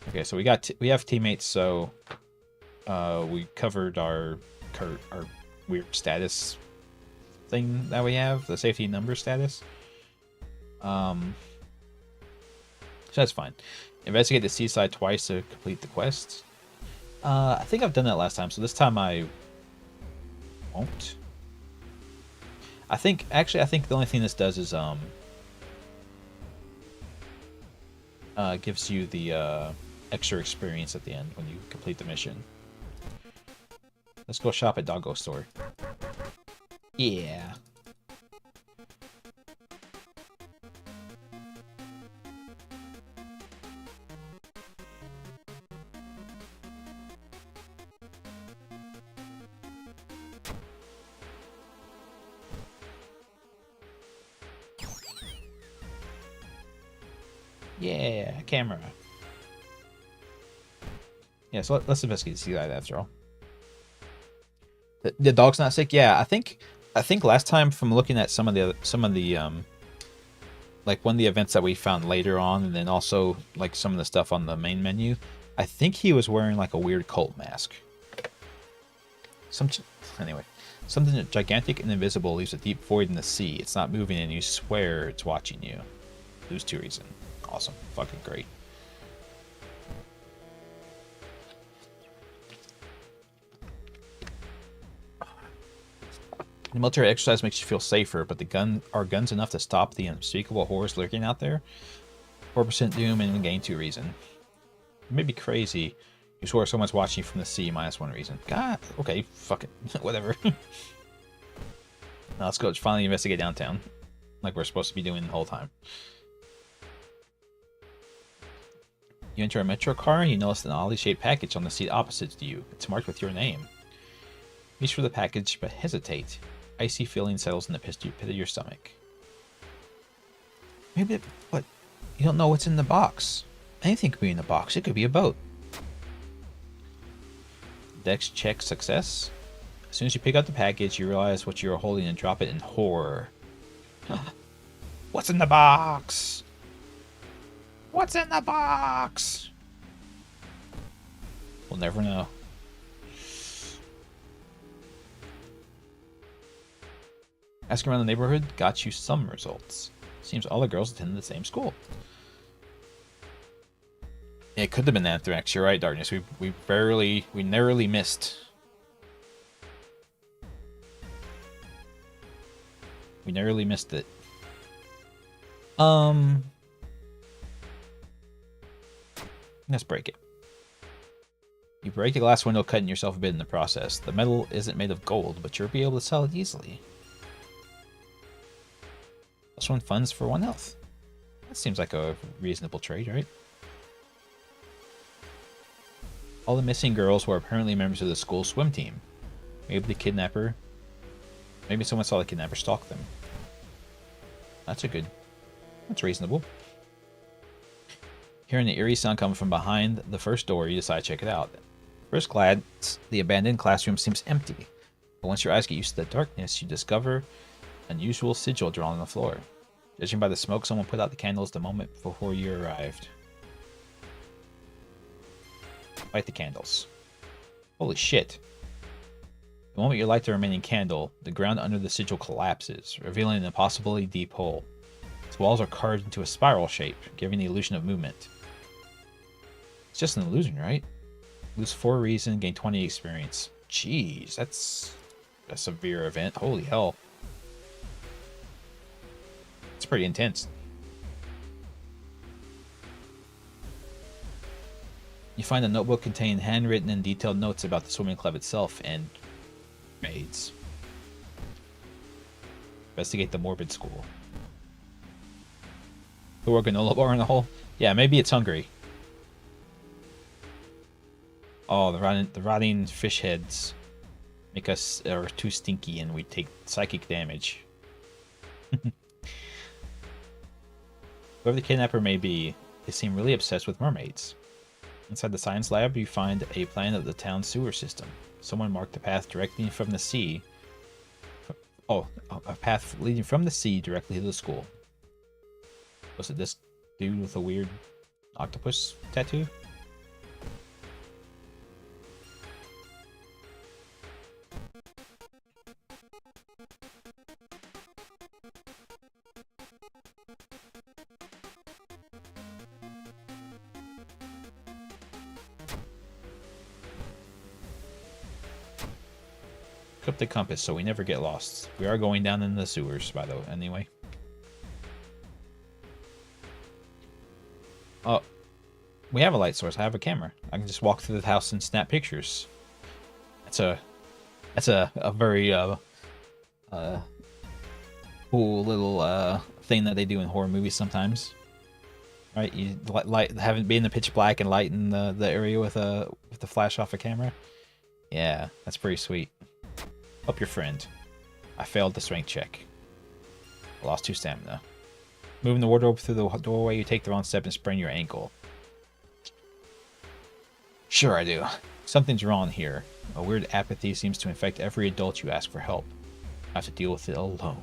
Okay, so we have teammates, so we covered our weird status thing that we have, the safety number status. So that's fine. Investigate the seaside twice to complete the quest. I think I've done that last time, so this time I won't. I think the only thing this does is gives you the extra experience at the end when you complete the mission. Let's go shop at Doggo Store. Yeah. Yeah, camera. Yeah, so let's investigate the sea light after all. The dog's not sick. Yeah, I think last time from looking at some of the like one of the events that we found later on, and then also like some of the stuff on the main menu, I think he was wearing like a weird cult mask. Anyway, something gigantic and invisible leaves a deep void in the sea. It's not moving, and you swear it's watching you. Lose 2 reason. Awesome, fucking great. The military exercise makes you feel safer, but are guns enough to stop the unspeakable horrors lurking out there? 4% doom and gain 2 reason. You may be crazy. You swear someone's watching you from the sea, -1 reason. God, okay, fuck it. Whatever. Now let's go finally investigate downtown. Like we're supposed to be doing the whole time. You enter a metro car and you notice an oddly shaped package on the seat opposite to you. It's marked with your name. Reach for the package, but hesitate. Icy feeling settles in the pit of your stomach. Maybe, but you don't know what's in the box. Anything could be in the box. It could be a boat. Dex check success. As soon as you pick up the package, you realize what you're holding and drop it in horror. What's in the box? What's in the box? We'll never know. Asking around the neighborhood got you some results. Seems all the girls attended the same school. It could have been Anthrax. You're right, Darkness. We narrowly missed. We narrowly missed it. Let's break it. You break the glass window, cutting yourself a bit in the process. The metal isn't made of gold, but you'll be able to sell it easily. +1 funds for 1 health. That seems like a reasonable trade, right? All the missing girls were apparently members of the school swim team. Maybe someone saw the kidnapper stalk them. That's reasonable. Hearing the eerie sound coming from behind the first door, you decide to check it out. First glance, the abandoned classroom seems empty. But once your eyes get used to the darkness, you discover unusual sigil drawn on the floor. Judging by the smoke, someone put out the candles the moment before you arrived. Light the candles. Holy shit. The moment you light the remaining candle, the ground under the sigil collapses, revealing an impossibly deep hole. Its walls are carved into a spiral shape, giving the illusion of movement. It's just an illusion, right? Lose 4 reason, gain 20 experience. Jeez, that's a severe event. Holy hell. It's pretty intense. You find a notebook containing handwritten and detailed notes about the swimming club itself and maids. Investigate the morbid school. The granola bar in the hole? Yeah, maybe it's hungry. Oh, the rotting fish heads make us are too stinky and we take psychic damage. Whoever the kidnapper may be, they seem really obsessed with mermaids. Inside the science lab, you find a plan of the town sewer system. Someone marked a path directly from the sea. Oh, a path leading from the sea directly to the school. Was it this dude with a weird octopus tattoo? Up the compass so we never get lost. We are going down in the sewers, by the way, anyway. Oh, we have a light source. I have a camera. I can just walk through the house and snap pictures. That's a very cool little thing that they do in horror movies sometimes. Right? You having been in the pitch black and lighten the area with the flash off a camera. Yeah, that's pretty sweet. Help your friend. I failed the strength check. I lost 2 stamina. Moving the wardrobe through the doorway, you take the wrong step and sprain your ankle. Sure I do. Something's wrong here. A weird apathy seems to infect every adult you ask for help. I have to deal with it alone.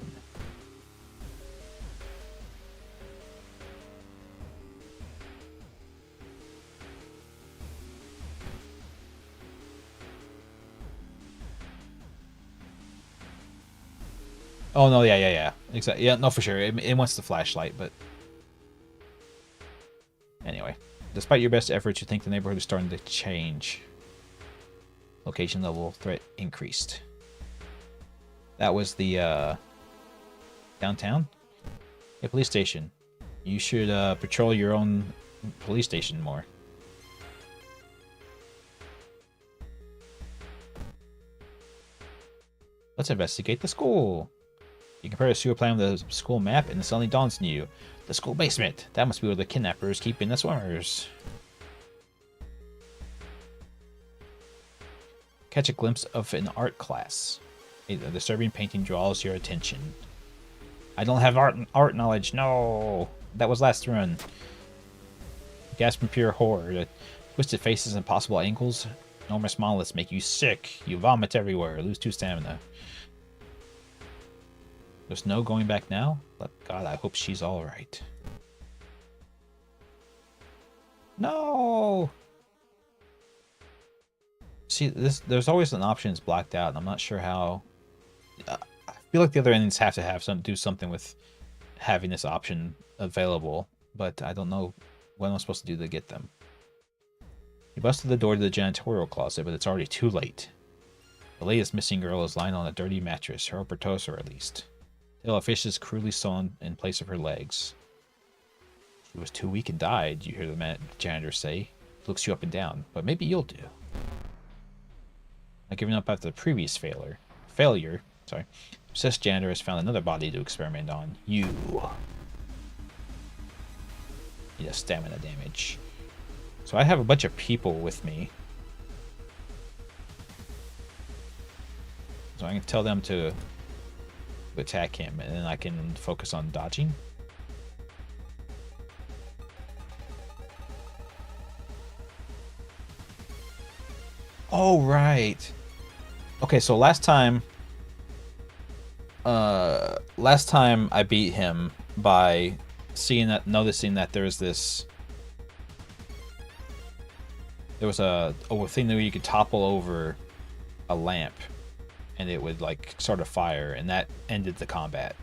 Oh no, yeah. Exactly. Yeah, no, for sure. It wants the flashlight, but anyway. Despite your best efforts, you think the neighborhood is starting to change. Location level threat increased. That was the downtown? Yeah, police station. You should patrol your own police station more. Let's investigate the school. You compare the sewer plan with the school map, and it suddenly dawns on you. The school basement. That must be where the kidnappers keep in the swimmers. Catch a glimpse of an art class. A disturbing painting draws your attention. I don't have art knowledge. No, that was last run. Gasp in pure horror. The twisted faces and possible angles. Enormous monoliths make you sick. You vomit everywhere. Lose 2 stamina. There's no going back now? But God, I hope she's alright. No! See, there's always an option that's blacked out, and I'm not sure how... I feel like the other endings have to do something with having this option available, but I don't know what I'm supposed to do to get them. You busted the door to the janitorial closet, but it's already too late. The latest missing girl is lying on a dirty mattress, her upper torso at least. Tail of fish is cruelly sewn in place of her legs. She was too weak and died, you hear the janitor say. He looks you up and down, but maybe you'll do. Not giving up after the previous failure. Obsessed janitor has found another body to experiment on. You. Need a stamina damage. So I have a bunch of people with me. So I can tell them to attack him, and then I can focus on dodging. Oh, right. Okay, so last time I beat him by noticing that there was a thing that you could topple over a lamp, and it would like start a fire, and that ended the combat.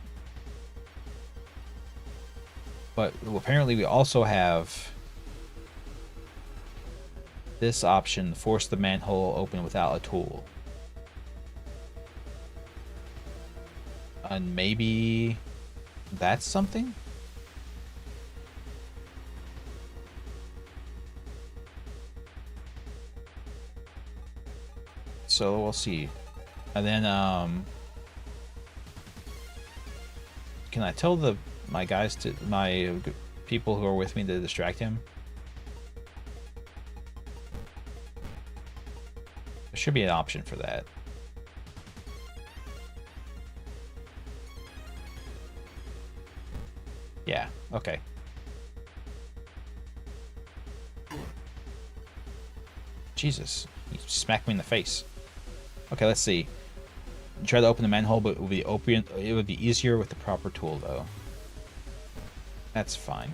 But apparently we also have this option: force the manhole open without a tool. And maybe that's something? So we'll see. And then can I tell my people who are with me to distract him? There should be an option for that. Yeah, okay. Jesus, he smacked me in the face. Okay, let's see. Try to open the manhole, but it would be easier with the proper tool, though. That's fine.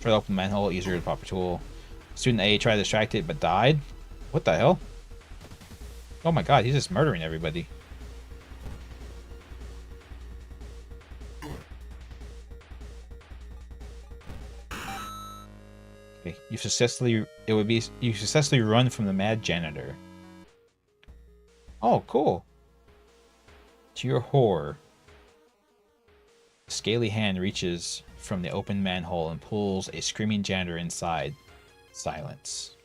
Try to open the manhole, easier with the proper tool. Student A tried to distract it, but died? What the hell? Oh my god, he's just murdering everybody. Okay, you successfully run from the mad janitor. Oh, cool. To your horror, a scaly hand reaches from the open manhole and pulls a screaming janitor inside. Silence.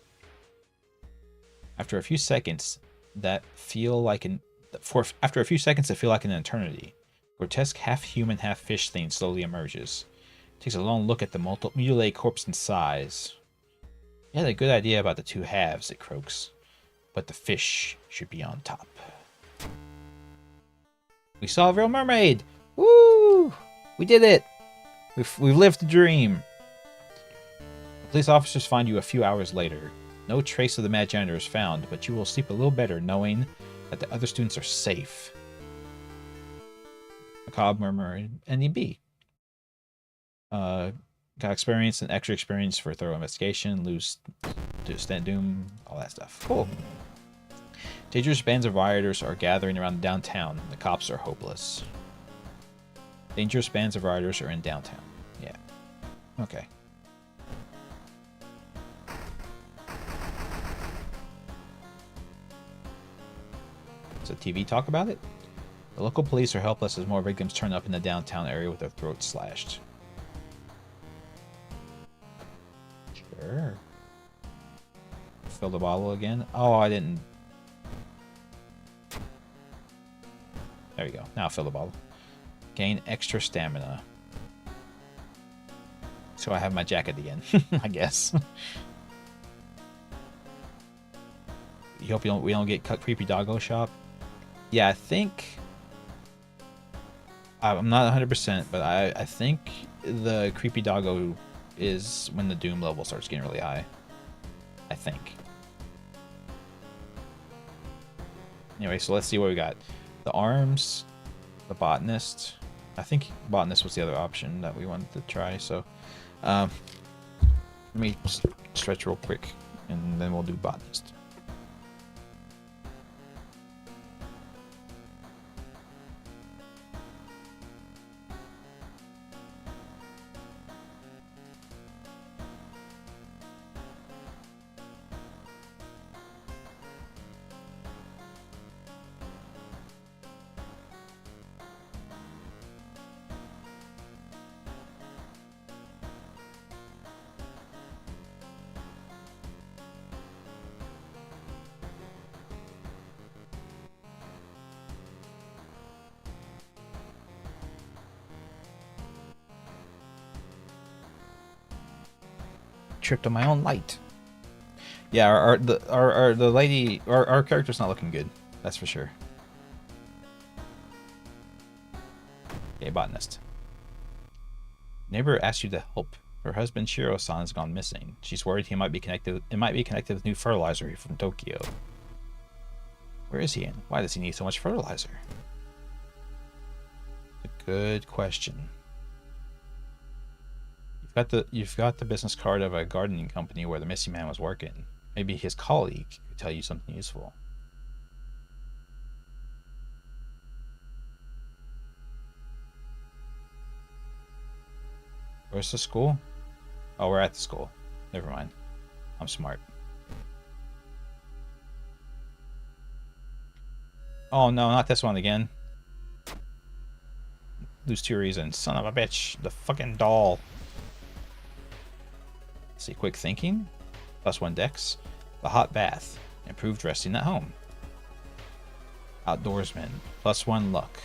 After a few seconds that feel like an eternity, grotesque half-human, half-fish thing slowly emerges. Takes a long look at the mutilated corpse and sighs. You had a good idea about the two halves, it croaks, but the fish should be on top. We saw a real mermaid! Woo! We did it! We've lived the dream. Police officers find you a few hours later. No trace of the mad janitor is found, but you will sleep a little better knowing that the other students are safe. Macabre murmur NEB. Got experience and extra experience for thorough investigation, lose to stand doom, all that stuff. Cool. Dangerous bands of rioters are gathering around downtown. The cops are hopeless. Dangerous bands of rioters are in downtown. Yeah. Okay. Does the TV talk about it? The local police are helpless as more victims turn up in the downtown area with their throats slashed. Sure. Fill the bottle again. Oh, I didn't. There you go. Now fill the bottle. Gain extra stamina. So I have my jacket again, I guess. You hope we don't get cut creepy doggo shop. Yeah, I think I'm not 100%, but I think the creepy doggo is when the doom level starts getting really high. I think. Anyway, so let's see what we got. The arms, the botanist. I think botanist was the other option that we wanted to try. So, let me stretch real quick, and then we'll do botanist. Tripped on my own light. Yeah, our character's not looking good. That's for sure. Okay, botanist. Neighbor asked you to help. Her husband Shiro-san has gone missing. She's worried he might be connected. It might be connected with new fertilizer from Tokyo. Where is he in? Why does he need so much fertilizer? A good question. You've got the business card of a gardening company where the missing man was working. Maybe his colleague could tell you something useful. Where's the school? Oh, we're at the school. Never mind. I'm smart. Oh no, not this one again. Lose 2 reasons. Son of a bitch. The fucking doll. Let's see, quick thinking. +1 dex. The hot bath. Improved resting at home. Outdoorsman. +1 luck.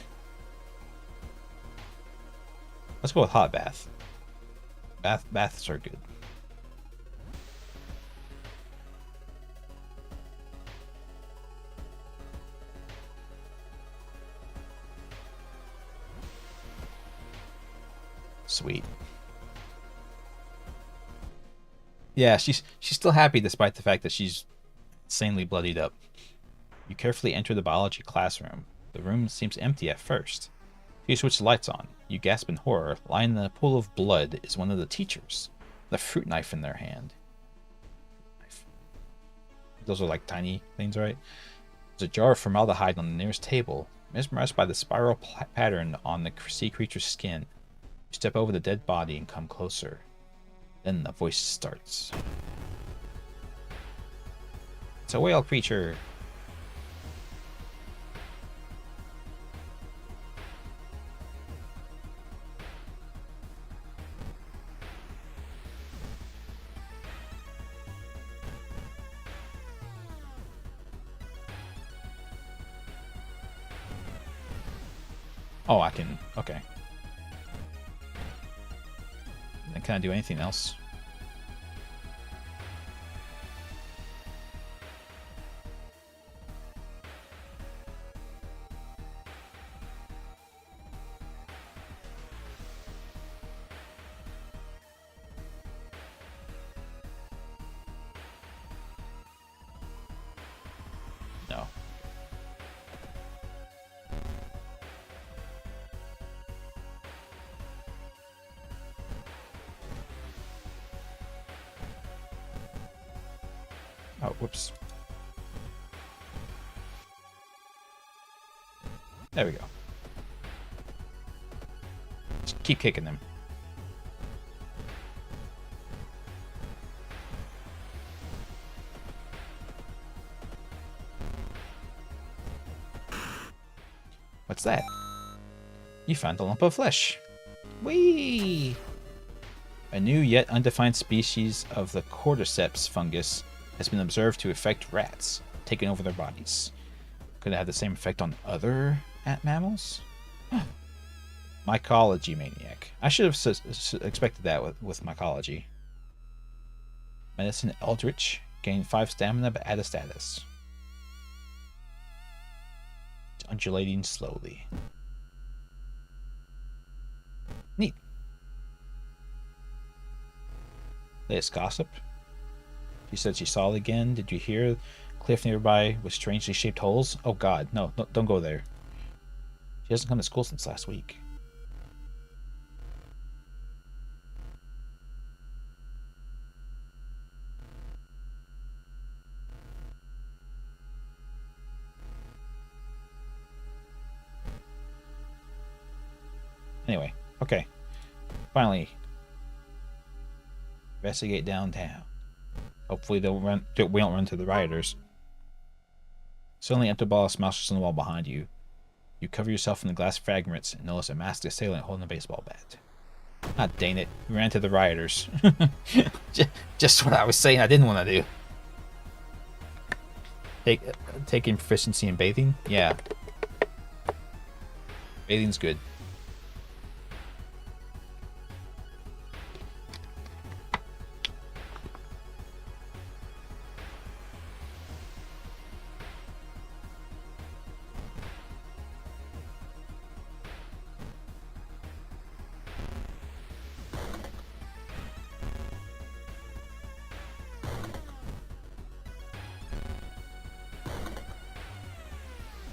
Let's go with hot bath. Baths are good. Sweet. Yeah, she's still happy despite the fact that she's insanely bloodied up. You carefully enter the biology classroom. The room seems empty at first. You switch the lights on. You gasp in horror. Lying in a pool of blood is one of the teachers, with a fruit knife in their hand. Those are like tiny things, right? There's a jar of formaldehyde on the nearest table. Mesmerized by the spiral pattern on the sea creature's skin, you step over the dead body and come closer. Then the voice starts. It's a whale creature. Oh, I can... Okay. Then can I do anything else? Oh, whoops. There we go. Just keep kicking them. What's that? You found a lump of flesh. Whee! A new yet undefined species of the cordyceps fungus has been observed to affect rats, taking over their bodies. Could it have the same effect on other mammals? Mycology maniac. I should have expected that with mycology. Medicine Eldritch. Gain 5 stamina but add a status. It's undulating slowly. Neat. Latest gossip. She said she saw it again. Did you hear? Cliff nearby with strangely shaped holes? Oh god, no, don't go there. She hasn't come to school since last week. Anyway, okay. Finally. Investigate downtown. Hopefully we don't run into the rioters. Suddenly, empty ball smashes on the wall behind you. You cover yourself in the glass fragments and notice a masked assailant holding a baseball bat. Ah, dang it. We ran to the rioters. Just what I was saying I didn't want to do. Taking proficiency in bathing? Yeah. Bathing's good.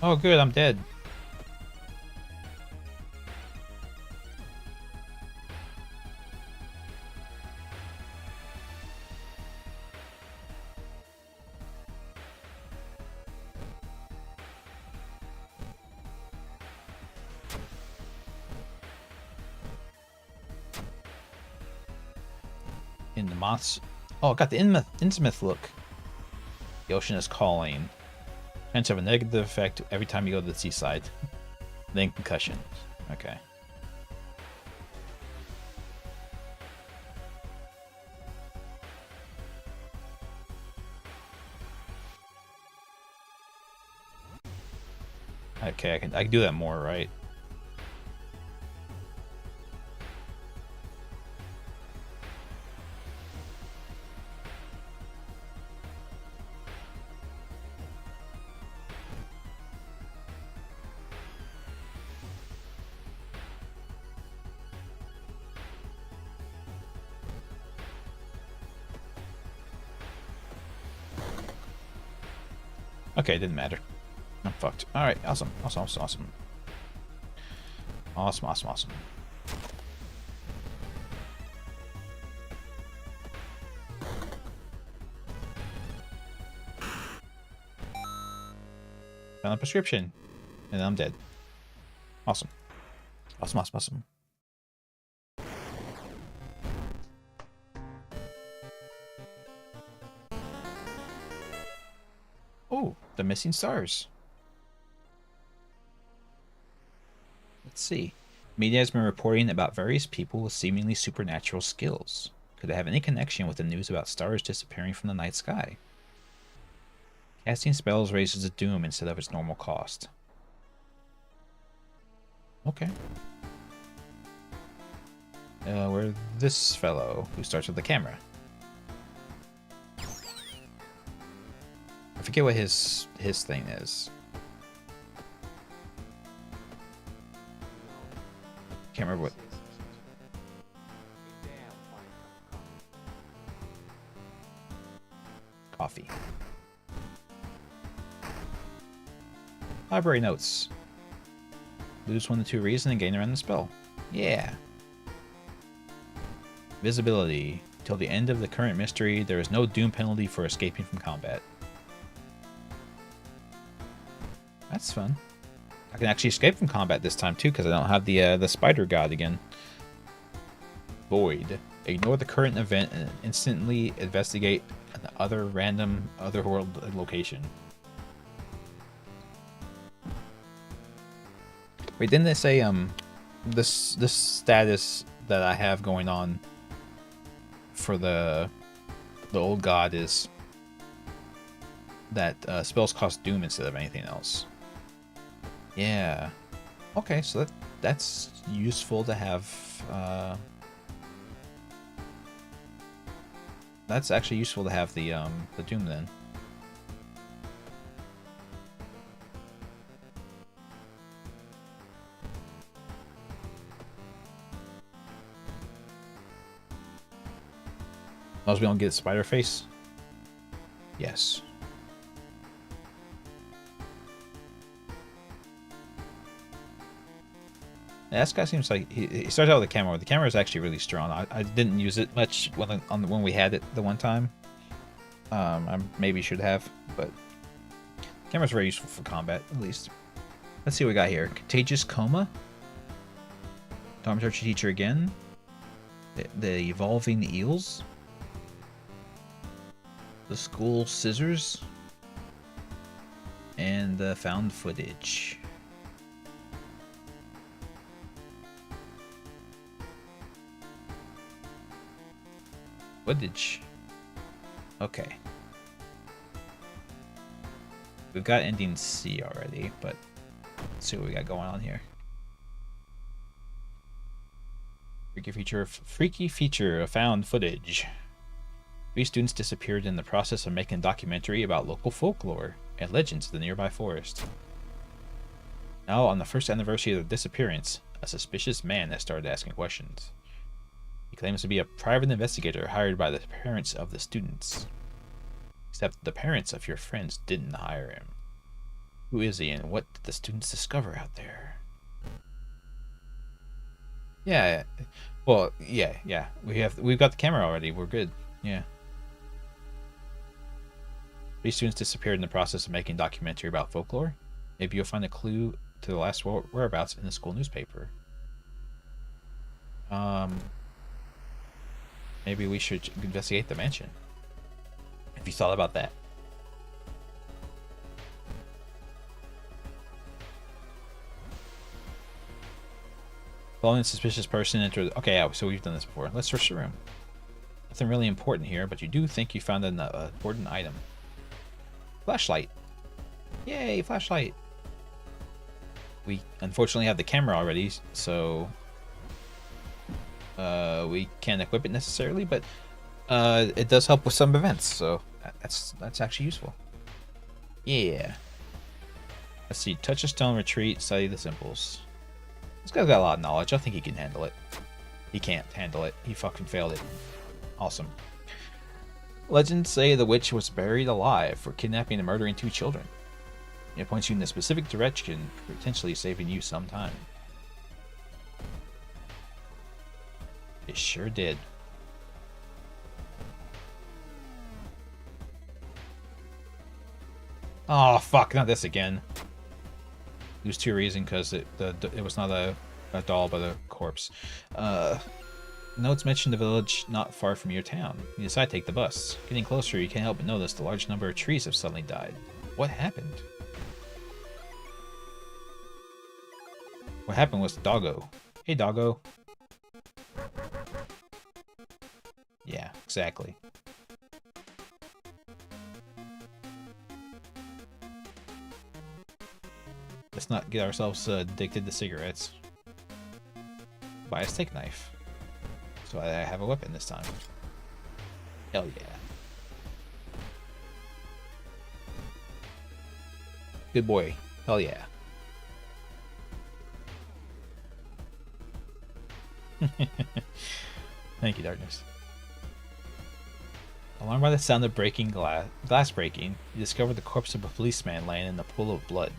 Oh, good, I'm dead. In the moths. Oh, got the Innsmouth look. The ocean is calling. Tends to have a negative effect every time you go to the seaside. Then concussion. Okay. Okay, I can do that more, right? Okay, it didn't matter. I'm fucked. Alright, awesome. Awesome. Found a prescription. And then I'm dead. Awesome. Oh, the missing stars. Let's see. Media has been reporting about various people with seemingly supernatural skills. Could it have any connection with the news about stars disappearing from the night sky? Casting spells raises the doom instead of its normal cost. Okay. We're this fellow who starts with the camera. I forget what his thing is. Can't remember what. Coffee. Library notes. Lose 1 to 2 reason and gain a random spell. Yeah. Visibility. Till the end of the current mystery, there is no doom penalty for escaping from combat. That's fun. I can actually escape from combat this time too, because I don't have the spider god again. Void. Ignore the current event and instantly investigate an other random otherworld location. Wait, didn't they say this status that I have going on for the old god is that spells cost doom instead of anything else? Yeah. Okay, so that's useful to have. That's actually useful to have the doom then. As we don't get spider face. Yes. Yeah, this guy seems like he starts out with the camera. The camera is actually really strong. I didn't use it much when we had it the one time. I maybe should have, but the camera's very useful for combat at least. Let's see what we got here. Contagious Coma. Dormitory teacher again. The evolving eels. The school scissors. And the found footage. Footage. Okay. We've got ending C already, but let's see what we got going on here. Freaky feature of found footage. 3 students disappeared in the process of making a documentary about local folklore and legends of the nearby forest. Now, on the first anniversary of the disappearance, a suspicious man has started asking questions. He claims to be a private investigator hired by the parents of the students. Except the parents of your friends didn't hire him. Who is he and what did the students discover out there? Yeah. Well, yeah. We've got the camera already. We're good. Yeah. 3 students disappeared in the process of making a documentary about folklore. Maybe you'll find a clue to the last whereabouts in the school newspaper. Maybe we should investigate the mansion. Have you thought about that? Following a suspicious person entered. Okay, yeah, so we've done this before. Let's search the room. Nothing really important here, but you do think you found an important item. Flashlight. Yay, flashlight. We unfortunately have the camera already, so we can't equip it necessarily, but it does help with some events, so that's actually useful. Yeah. Let's see. Touch a stone, retreat, study the symbols. This guy's got a lot of knowledge. I think he can handle it. He can't handle it. He fucking failed it. Awesome. Legends say the witch was buried alive for kidnapping and murdering 2 children. It points you in a specific direction, potentially saving you some time. It sure did. Oh fuck! Not this again. Lose 2 reason because it was not a doll but a corpse. Notes mention the village not far from your town. You decide to take the bus. Getting closer, you can't help but notice the large number of trees have suddenly died. What happened? What happened was Doggo. Hey, Doggo. Yeah, exactly. Let's not get ourselves addicted to cigarettes. Buy a steak knife. So I have a weapon this time. Hell yeah. Good boy. Hell yeah. Thank you, Darkness. Alarmed by the sound of breaking glass breaking, you discover the corpse of a policeman laying in a pool of blood.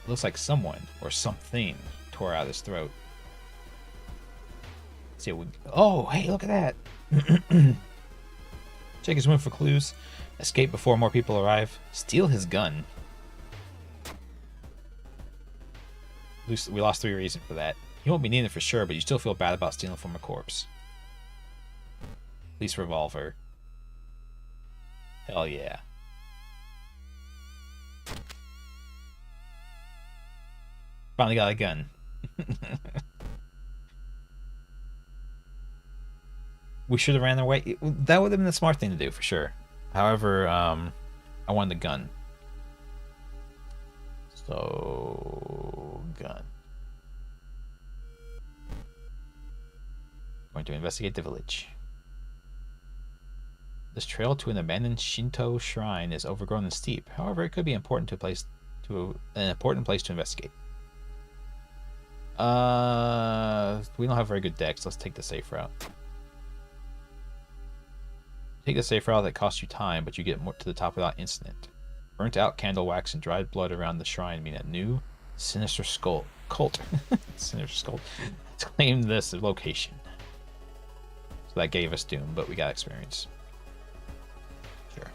It looks like someone, or something, tore out his throat. see what we... Oh, hey, look at that. Check his room for clues. Escape before more people arrive. Steal his gun. We lost 3 reasons for that. You won't be needed for sure, but you still feel bad about stealing from a corpse. Police revolver. Hell yeah. Finally got a gun. We should have ran away. That would have been the smart thing to do, for sure. However, I wanted the gun. So, gun. Going to investigate the village. This trail to an abandoned Shinto shrine is overgrown and steep. However, it could be important an important place to investigate. We don't have very good decks. Let's take the safe route. Take the safe route that costs you time, but you get more to the top without incident. Burnt out candle wax and dried blood around the shrine mean a new sinister cult sinister skull to claim this location. So that gave us doom, but we got experience. Sure.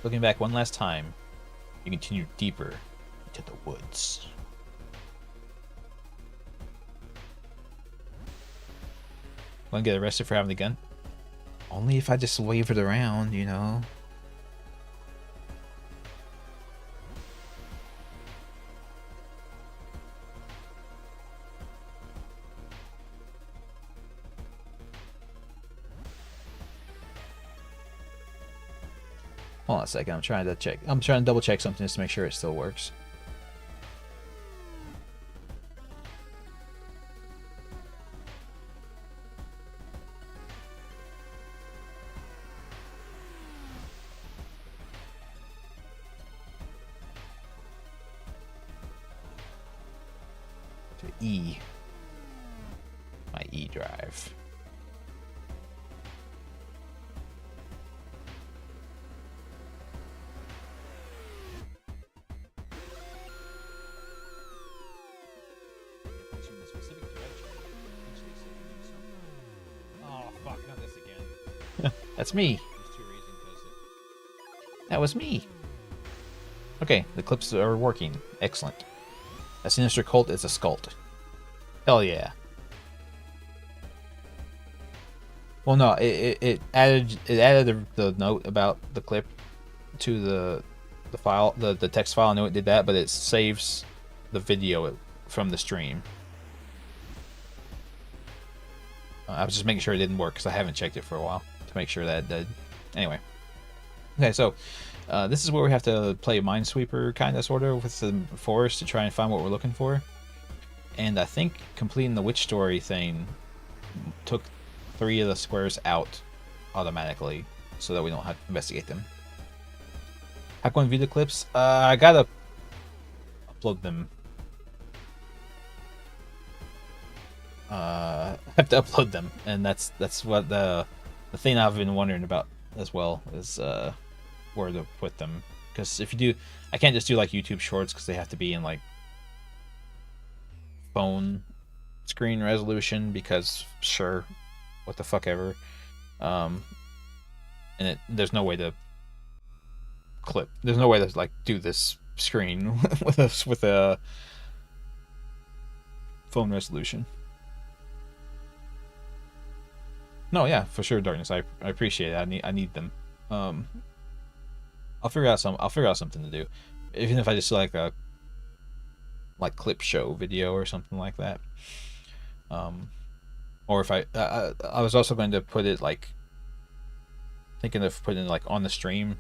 Looking back one last time, you continue deeper into the woods. Want to get arrested for having the gun? Only if I just wave it around, you know. Hold on a second. I'm trying to double check something just to make sure it still works. E. My E drive. Oh fuck, not this again. That's me. That was me. Okay, the clips are working. Excellent. A sinister cult is a sculpt. Hell yeah. Well, no, it added the note about the clip to the file, the text file. I know it did that, but it saves the video from the stream. I was just making sure it didn't work because I haven't checked it for a while to make sure that it did. Anyway. Okay, so this is where we have to play Minesweeper kind of sort of with the forest to try and find what we're looking for. And I think completing the witch story thing took 3 of the squares out automatically so that we don't have to investigate them. How can we view the clips? I gotta upload them. I have to upload them, and that's what the thing I've been wondering about as well is where to put them. Because if you do, I can't just do like YouTube Shorts because they have to be in like phone screen resolution because sure, what the fuck ever. And there's no way to clip. There's no way to like do this screen with a phone resolution. No, yeah, for sure, Darkness. I appreciate it. I need them. I'll figure out something to do, even if I just like a clip show video or something like that. Or if I was also going to put it like thinking of putting it like on the stream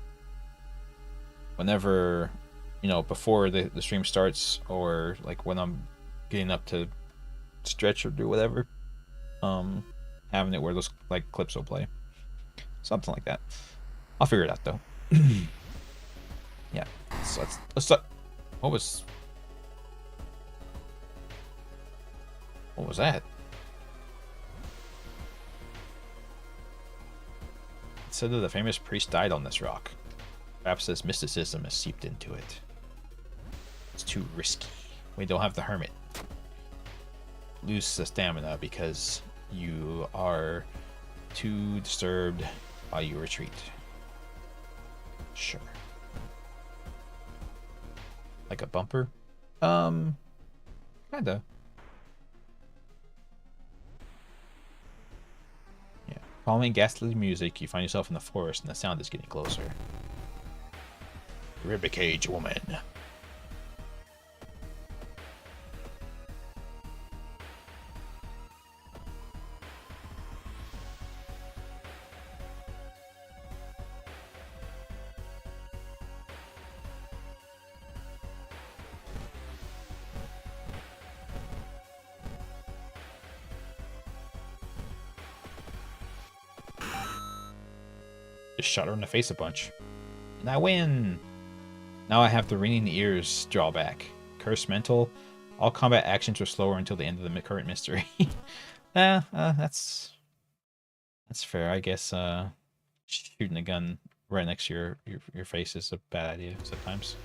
whenever, you know, before the stream starts, or like when I'm getting up to stretch or do whatever. Having it where those like clips will play, something like that. I'll figure it out though. Yeah. So let's start. What was that? It said that the famous priest died on this rock. Perhaps this mysticism has seeped into it. It's too risky. We don't have the hermit. Lose the stamina because You are too disturbed while you retreat. Sure. Like a bumper? Kinda. Yeah. Following ghastly music, you find yourself in the forest and the sound is getting closer. Ribcage woman. Just shot her in the face a bunch. And I win! Now I have the ringing ears drawback. Curse mental. All combat actions are slower until the end of the current mystery. That's fair. I guess shooting a gun right next to your face is a bad idea sometimes.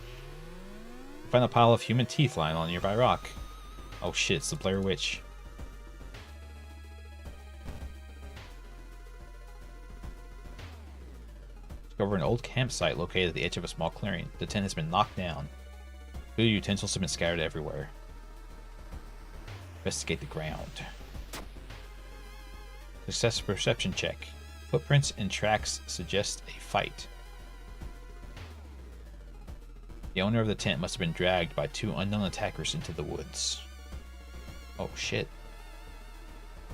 Find a pile of human teeth lying on a nearby rock. Oh shit, it's the Blair Witch. Discover an old campsite located at the edge of a small clearing. The tent has been knocked down. Food utensils have been scattered everywhere. Investigate the ground. Success perception check. Footprints and tracks suggest a fight. The owner of the tent must have been dragged by 2 unknown attackers into the woods. Oh shit.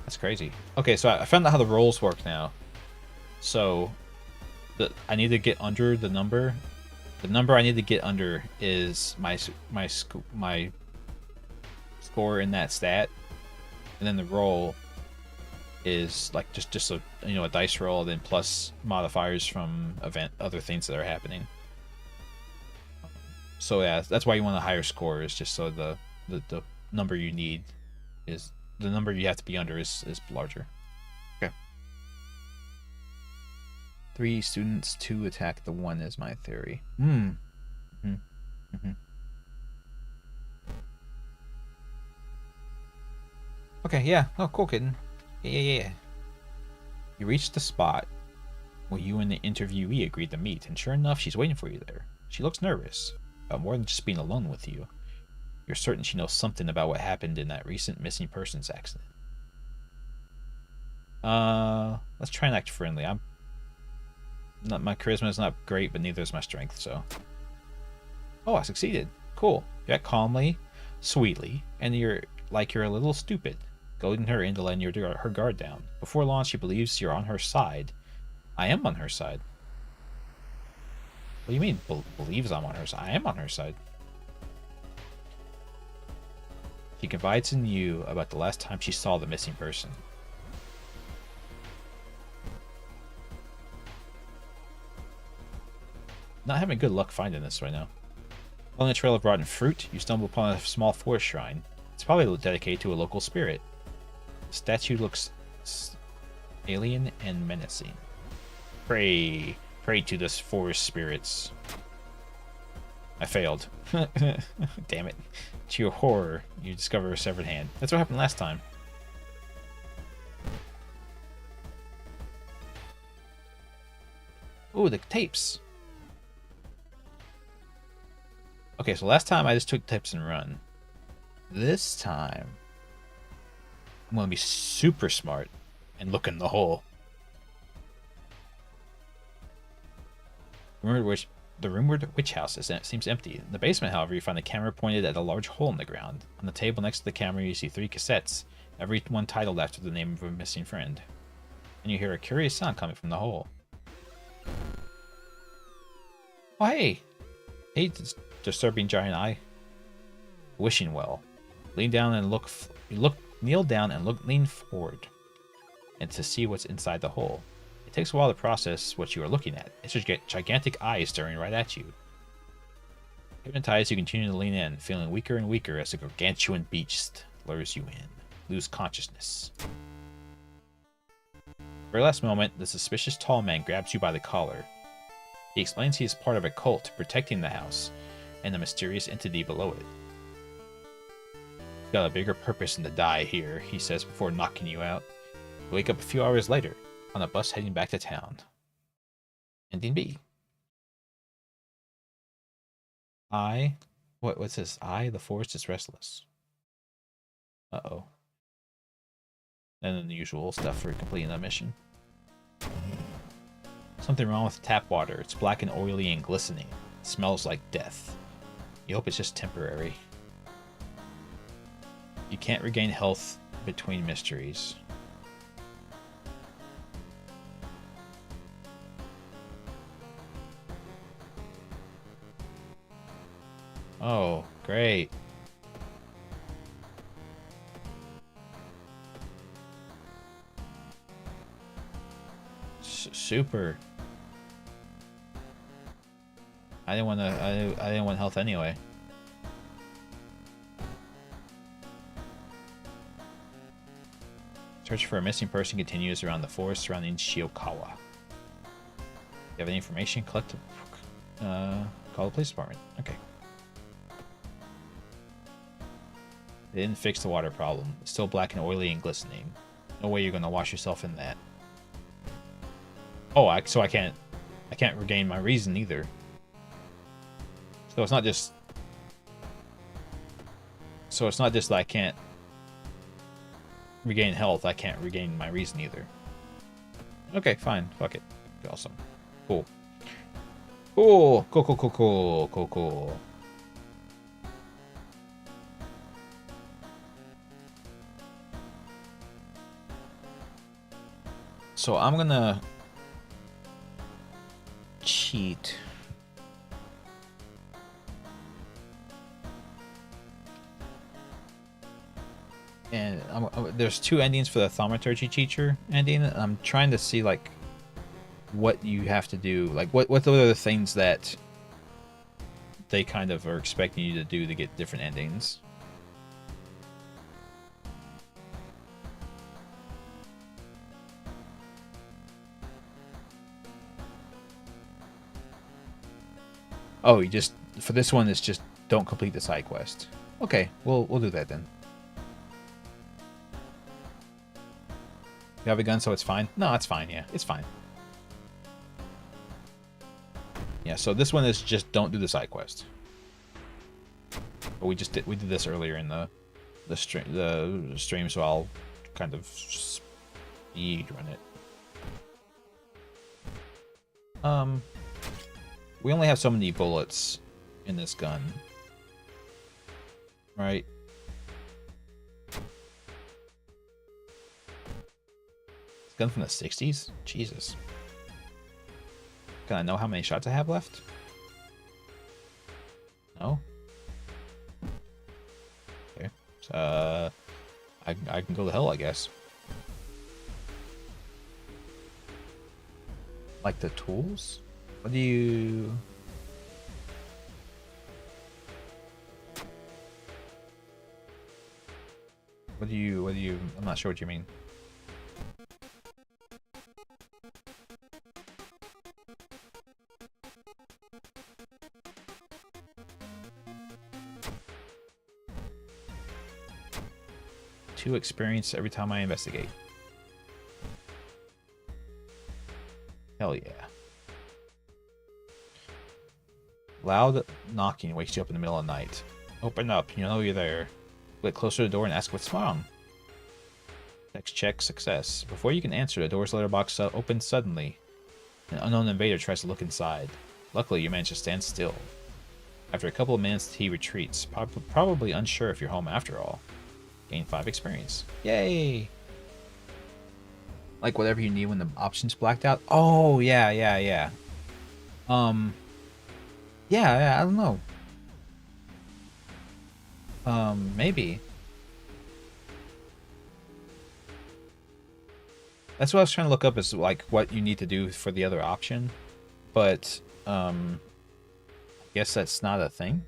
That's crazy. Okay, so I found out how the rolls work now. So I need to get under the number. The number I need to get under is my score in that stat, and then the roll is like just a a dice roll, then plus modifiers from other things that are happening. So yeah, that's why you want a higher score. Is just so the number you need is the number you have to be under is larger. 3 students, 2 attack the 1 is my theory. Okay, yeah. Oh, cool, kitten. Yeah. You reach the spot where you and the interviewee agreed to meet, and sure enough, she's waiting for you there. She looks nervous, about more than just being alone with you. You're certain she knows something about what happened in that recent missing persons accident. Let's try and act friendly. My charisma is not great, but neither is my strength, so. Oh, I succeeded. Cool. You act calmly, sweetly, and you're a little stupid, goading her into letting her guard down. Before long, she believes you're on her side. I am on her side. What do you mean, believes I'm on her side? I am on her side. She confides in you about the last time she saw the missing person. Not having good luck finding this right now. On a trail of rotten fruit, you stumble upon a small forest shrine. It's probably dedicated to a local spirit. The statue looks alien and menacing. Pray to the forest spirits. I failed. Damn it. To your horror, you discover a severed hand. That's what happened last time. Ooh, the tapes. Okay, so last time I just took tips and run. This time, I'm going to be super smart and look in the hole. The rumored witch house seems empty. In the basement, however, you find the camera pointed at a large hole in the ground. On the table next to the camera, you see 3 cassettes, every one titled after the name of a missing friend. And you hear a curious sound coming from the hole. Oh, hey! Hey, disturbing giant eye. Wishing well. Lean down and kneel down and lean forward, and to see what's inside the hole. It takes a while to process what you are looking at. It's just gigantic eyes staring right at you. Hypnotized, you continue to lean in, feeling weaker and weaker as the gargantuan beast lures you in. Lose consciousness. For a last moment, the suspicious tall man grabs you by the collar. He explains he is part of a cult protecting the house and the mysterious entity below it. He's got a bigger purpose than to die here, he says before knocking you out. Wake up a few hours later on a bus heading back to town. Ending B. What's this? The forest is restless. Uh-oh. And then the usual stuff for completing the mission. Something wrong with the tap water. It's black and oily and glistening. It smells like death. You hope it's just temporary. You can't regain health between mysteries. Oh, great. Super. I didn't want to. I didn't want health anyway. Search for a missing person continues around the forest surrounding Shiokawa. You have any information? Collect. Call the police department. Okay. They didn't fix the water problem. It's still black and oily and glistening. No way you're gonna wash yourself in that. Oh, so I can't regain my reason either. So it's not just that I can't regain health, I can't regain my reason either. Okay, fine. Fuck it. Awesome. Cool. Cool. Cool. So I'm gonna cheat. And there's 2 endings for the thaumaturgy teacher ending. I'm trying to see like what you have to do, like what are the things that they kind of are expecting you to do to get different endings. Oh, you just for this one it's just don't complete the side quest. Okay, we'll do that then. You have a gun, so it's fine? No, it's fine, yeah. It's fine. Yeah, so this one is just don't do the side quest. But we did this earlier in the stream, so I'll kind of speed run it. We only have so many bullets in this gun. Right? Gun from the 60s? Jesus. Can I know how many shots I have left? No? Okay. So, I can go to hell, I guess. Like the tools? What do you... I'm not sure what you mean. Experience every time I investigate. Hell yeah. Loud knocking wakes you up in the middle of the night. Open up, you know you're there. Get closer to the door and ask what's wrong. Next check, success. Before you can answer, the door's letterbox opens suddenly. An unknown invader tries to look inside. Luckily, you manage to stand still. After a couple of minutes, he retreats, probably unsure if you're home after all. Gain 5 experience. Yay! Like whatever you need when the option's blacked out. Oh, yeah. Yeah, I don't know. Maybe. That's what I was trying to look up, is like what you need to do for the other option. But, I guess that's not a thing.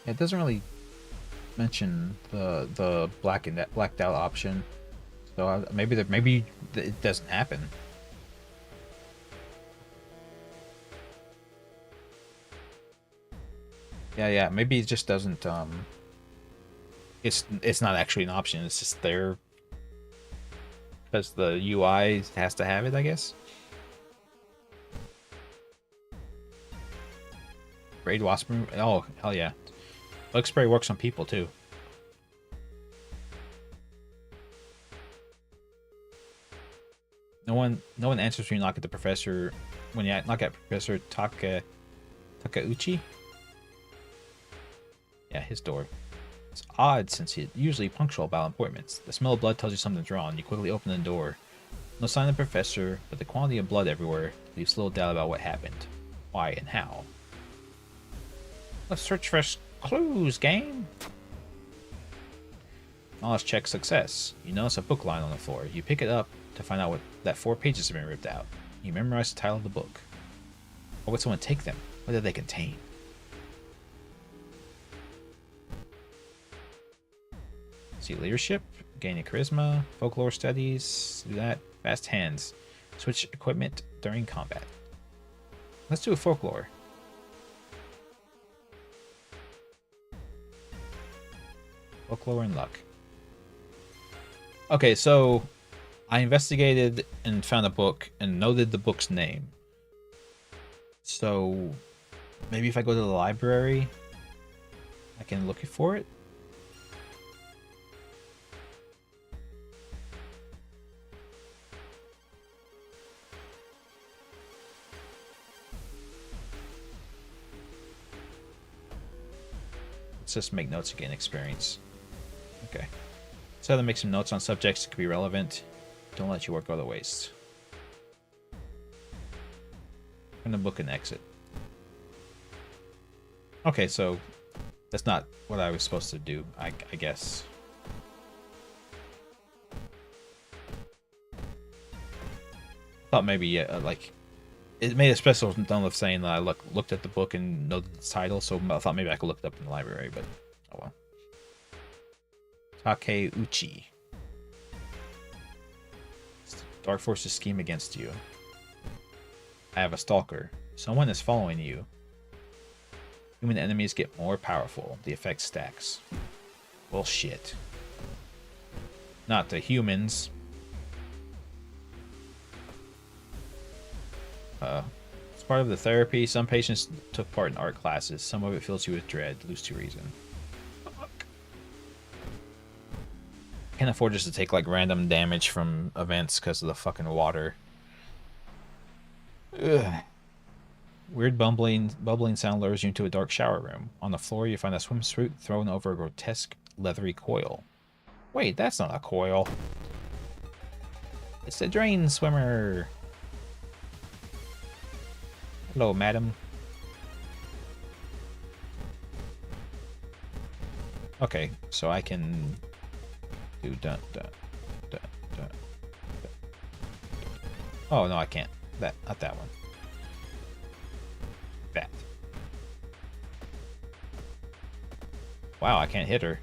It doesn't really mention the blacked out option, so maybe it doesn't happen. Yeah, maybe it just doesn't. It's not actually an option. It's just there because the UI has to have it, I guess. Raid wasp room. Oh hell yeah! Bug spray works on people too. No one answers when you knock at the professor. When you knock at Professor Takeuchi. Yeah, his door. It's odd since he's usually punctual about appointments. The smell of blood tells you something's wrong. You quickly open the door. No sign of the professor, but the quantity of blood everywhere leaves little doubt about what happened, why, and how. Let's search for clues, game. Knowledge check success. You notice a book lying on the floor. You pick it up to find out that 4 pages have been ripped out. You memorize the title of the book. Why would someone take them? What did they contain? See leadership, gaining charisma, folklore studies, do that. Fast hands. Switch equipment during combat. Let's do a folklore. Folklore and luck. Okay, so I investigated and found a book and noted the book's name. So maybe if I go to the library, I can look for it. Let's just make notes to gain experience. Okay. So to make some notes on subjects that could be relevant. Don't let your work go to waste. Open the book and exit. Okay, so that's not what I was supposed to do, I guess. Thought maybe like it made a special note of saying that I looked at the book and noted the title, so I thought maybe I could look it up in the library, but oh well. Takeuchi. Dark forces scheme against you. I have a stalker. Someone is following you. Human enemies get more powerful. The effect stacks. Well, shit. Not the humans. As part of the therapy, some patients took part in art classes. Some of it fills you with dread. Lose to reason. Can't afford just to take like random damage from events because of the fucking water. Ugh. Weird bubbling sound lures you into a dark shower room. On the floor, you find a swimsuit thrown over a grotesque leathery coil. Wait, that's not a coil. It's a drain swimmer. Hello, madam. Okay, so I can do dun. Oh no, I can't. Not that one. That. Wow, I can't hit her.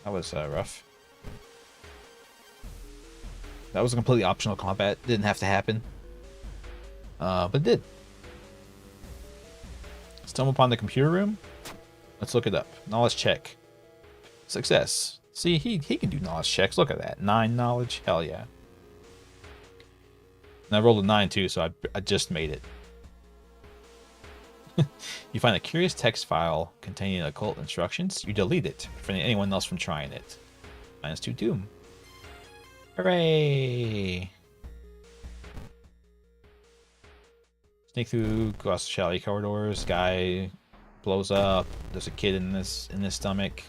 That was rough. That was a completely optional combat. Didn't have to happen. But it did. Stumble upon the computer room. Let's look it up. Knowledge check. Success. See, he can do knowledge checks. Look at that. 9 knowledge. Hell yeah. And I rolled a 9 too, so I just made it. You find a curious text file containing occult instructions. You delete it, preventing anyone else from trying it. -2 doom. Hooray! Sneak through across shally corridors. Guy blows up. There's a kid in his stomach.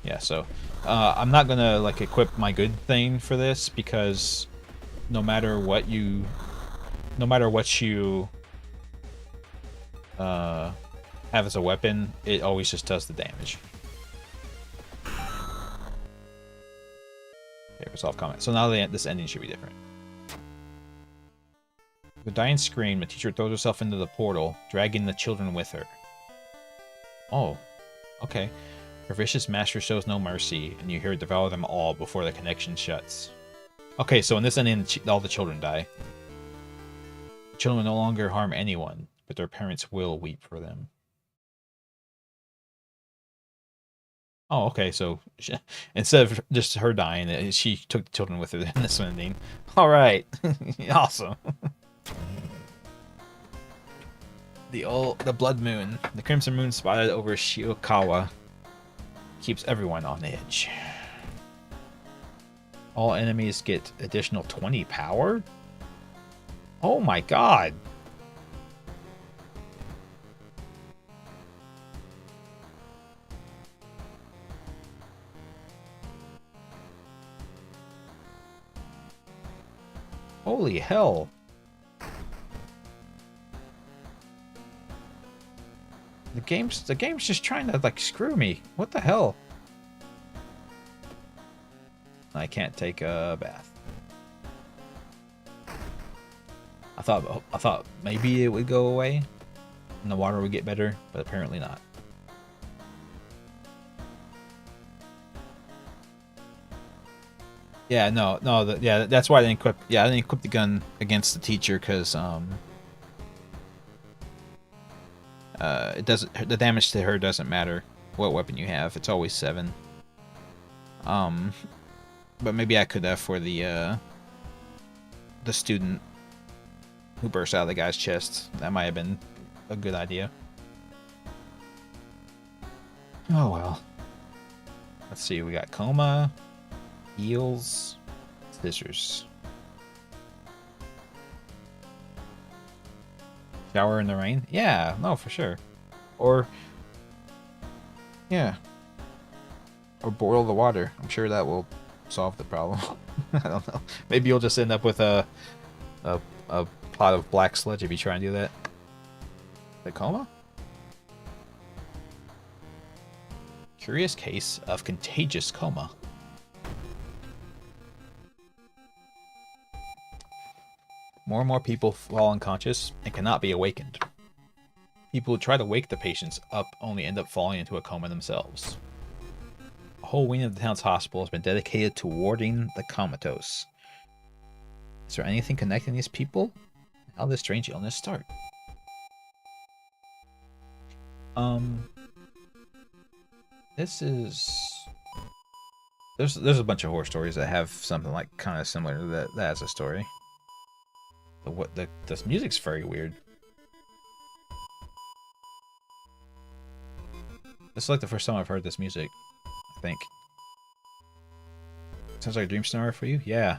Yeah, so I'm not gonna like equip my good thing for this because no matter what you have as a weapon, it always just does the damage. Okay, resolve comment. So now this ending should be different. With a dying scream, the teacher throws herself into the portal, dragging the children with her. Oh, okay. Her vicious master shows no mercy, and you hear her devour them all before the connection shuts. Okay, so in this ending, all the children die. The children will no longer harm anyone, but their parents will weep for them. Oh, okay, so instead of just her dying, she took the children with her in this ending. Alright, awesome. The blood moon. The crimson moon spotted over Shiokawa keeps everyone on edge. All enemies get additional 20 power? Oh my god! Holy hell! The game's just trying to like screw me. What the hell? I can't take a bath. I thought maybe it would go away and the water would get better, but apparently not. Yeah, no, yeah, that's why I didn't equip. Yeah, I didn't equip the gun against the teacher because it doesn't. The damage to her doesn't matter what weapon you have. It's always 7. But maybe I could have for the student who burst out of the guy's chest. That might have been a good idea. Oh well. Let's see. We got coma, heals, scissors. Shower in the rain? Yeah, no, for sure. Or, yeah. Or boil the water. I'm sure that will solve the problem. I don't know. Maybe you'll just end up with a pot of black sludge if you try and do that. The coma? Curious case of contagious coma. More and more people fall unconscious and cannot be awakened. People who try to wake the patients up only end up falling into a coma themselves. A whole wing of the town's hospital has been dedicated to warding the comatose. Is there anything connecting these people? How did this strange illness start? This is... There's a bunch of horror stories that have something like kind of similar to that as a story. But this music's very weird. This is like the first time I've heard this music, I think. Sounds like a dream scenario for you? Yeah.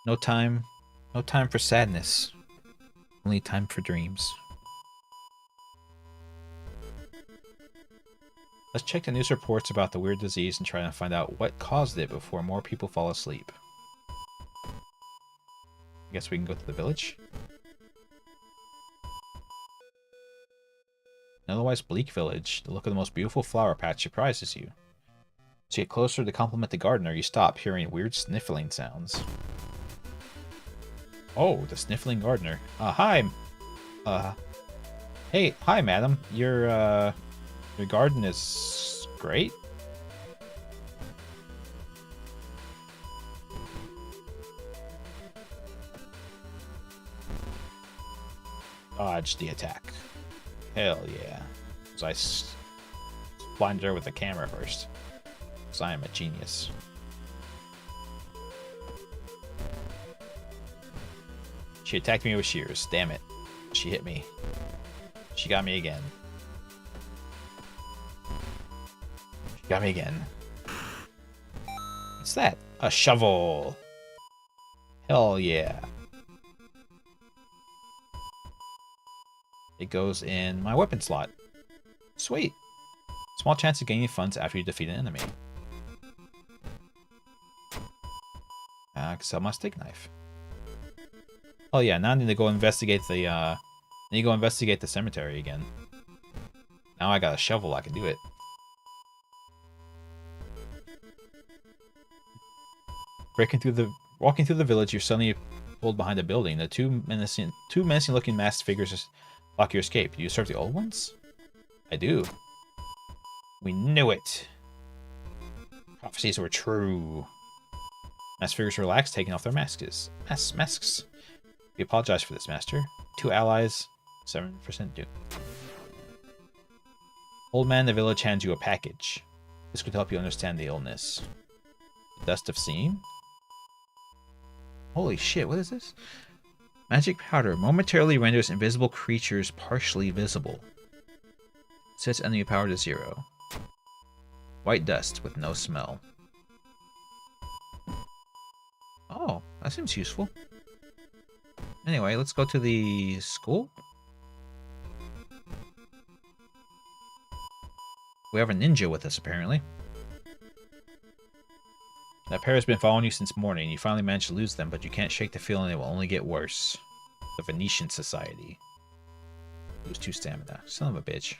No time for sadness. Only time for dreams. Let's check the news reports about the weird disease and try to find out what caused it before more people fall asleep. I guess we can go to the village. An otherwise bleak village. The look of the most beautiful flower patch surprises you. As you get closer to compliment the gardener, you stop hearing weird sniffling sounds. Oh, the sniffling gardener. Hi. Hey, hi, madam. Your garden is great. Dodge the attack. Hell yeah. So I blinded her with the camera first. Because I am a genius. She attacked me with shears. Damn it. She hit me. She got me again. She got me again. What's that? A shovel. Hell yeah. It goes in my weapon slot. Sweet. Small chance of gaining funds after you defeat an enemy. I can sell my steak knife. Oh yeah, now I need to go investigate the cemetery again. Now I got a shovel, I can do it. Walking through the village, you're suddenly pulled behind a building. The two menacing-looking masked figures block your escape. Do you serve the old ones? I do. We knew it. Prophecies were true. Masked figures relax, taking off their masks. We apologize for this, Master. 2 allies, 7% due. Old man in the village hands you a package. This could help you understand the illness. Dust of Seeing? Holy shit, what is this? Magic powder momentarily renders invisible creatures partially visible. Sets enemy power to 0. White dust with no smell. Oh, that seems useful. Anyway, let's go to the school. We have a ninja with us, apparently. That pair has been following you since morning. You finally managed to lose them, but you can't shake the feeling it will only get worse. The Venetian Society. Lose 2 stamina. Son of a bitch.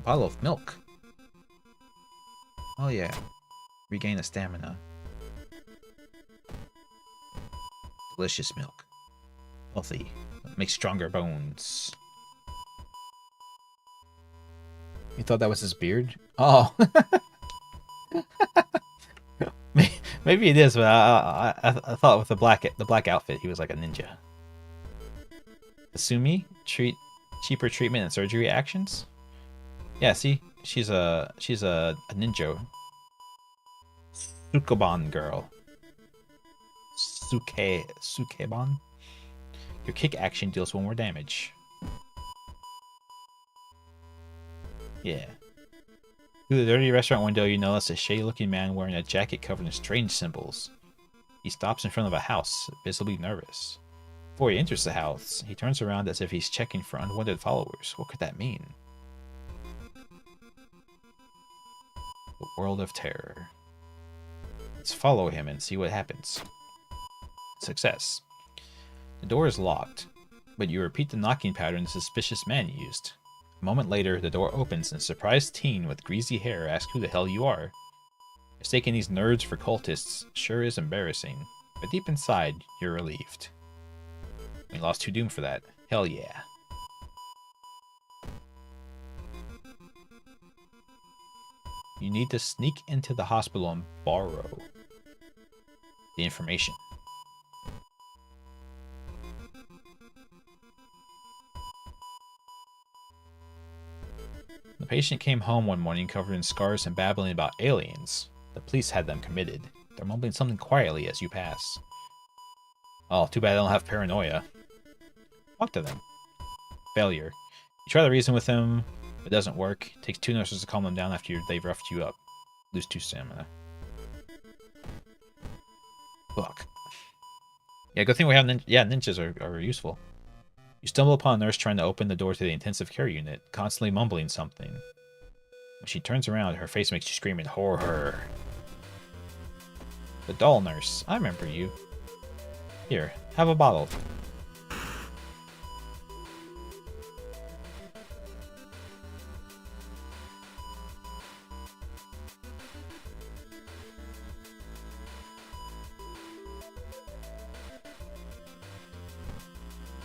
Bottle of milk. Oh yeah. Regain a stamina. Delicious milk. Healthy. Makes stronger bones. You thought that was his beard? Oh. Maybe it is, but I thought with the black outfit he was like a ninja. Asumi, cheaper treatment and surgery actions. Yeah, see, she's a ninja. Sukeban girl. Sukeban. Your kick action deals 1 more damage. Yeah. Through the dirty restaurant window, you notice a shady-looking man wearing a jacket covered in strange symbols. He stops in front of a house, visibly nervous. Before he enters the house, he turns around as if he's checking for unwanted followers. What could that mean? The world of terror. Let's follow him and see what happens. Success. The door is locked, but you repeat the knocking pattern the suspicious man used. A moment later, the door opens and a surprised teen with greasy hair asks who the hell you are. Mistaking these nerds for cultists sure is embarrassing, but deep inside, you're relieved. We lost 2 Doom for that. Hell yeah. You need to sneak into the hospital and borrow the information. The patient came home one morning covered in scars and babbling about aliens. The police had them committed. They're mumbling something quietly as you pass. Oh, too bad I don't have paranoia. Talk to them. Failure. You try to reason with them. It doesn't work. It takes 2 nurses to calm them down after they've roughed you up. Lose 2 stamina. Fuck. Yeah, good thing we have ninjas are useful. You stumble upon a nurse trying to open the door to the intensive care unit, constantly mumbling something. When she turns around, her face makes you scream in horror. The doll nurse. I remember you. Here, have a bottle.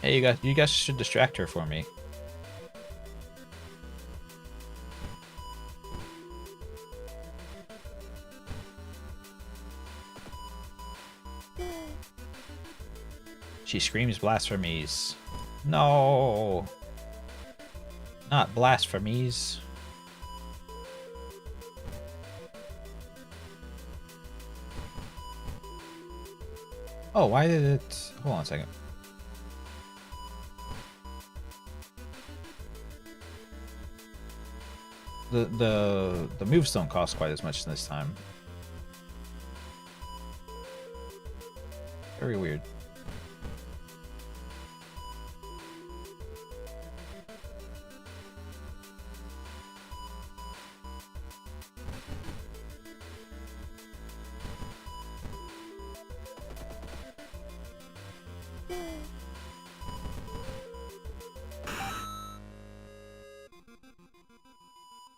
Hey, you guys should distract her for me. She screams blasphemies. No! Not blasphemies. Oh, why did it... Hold on a second. the moves don't cost quite as much this time. Very weird.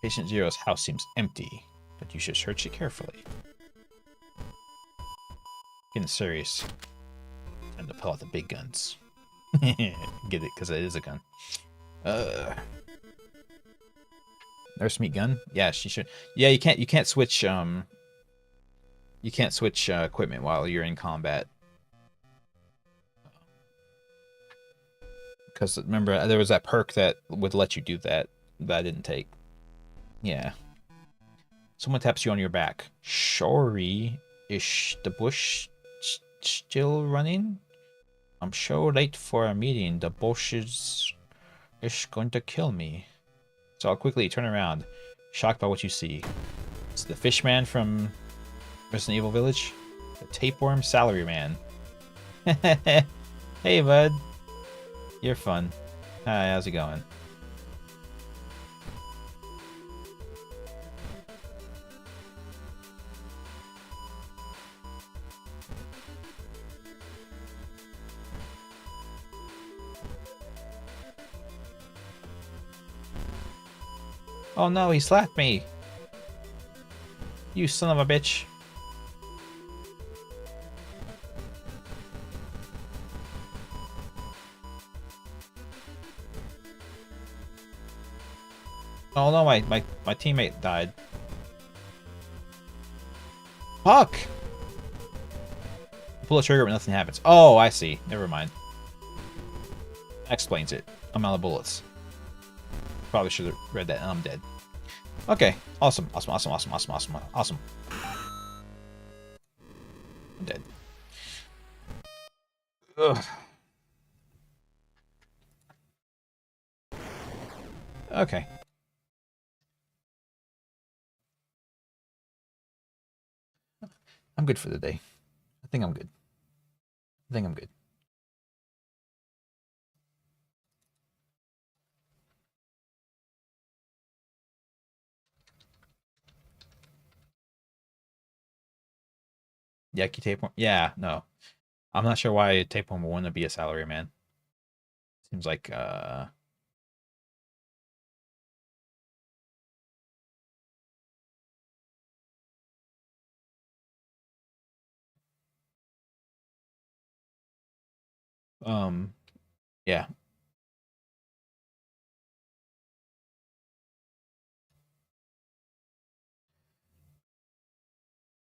Patient Zero's house seems empty, but you should search it carefully. Getting serious. Time to pull out the big guns. Get it, because it is a gun. Nurse meat gun? Yeah, she should. Yeah, you can't switch equipment while you're in combat. Because remember, there was that perk that would let you do that I didn't take. Yeah. Someone taps you on your back. Sorry, is the bush still running? I'm so late for a meeting. The bush is going to kill me. So I'll quickly turn around, shocked by what you see. It's the Fishman from Resident Evil Village. The Tapeworm Salaryman. Hey, bud. You're fun. Hi, how's it going? Oh no, he slapped me! You son of a bitch. Oh no, my teammate died. Fuck! Pull the trigger but nothing happens. Oh, I see. Never mind. That explains it. I'm out of bullets. Probably should have read that and I'm dead. Okay. Awesome. Awesome. Awesome. Awesome. Awesome. Awesome. Awesome. I'm dead. Ugh. Okay. I'm good for the day. I think I'm good. I think I'm good. Yaki Tapeworm? Yeah, no. I'm not sure why Tapeworm would want to be a salaryman. Seems like, yeah.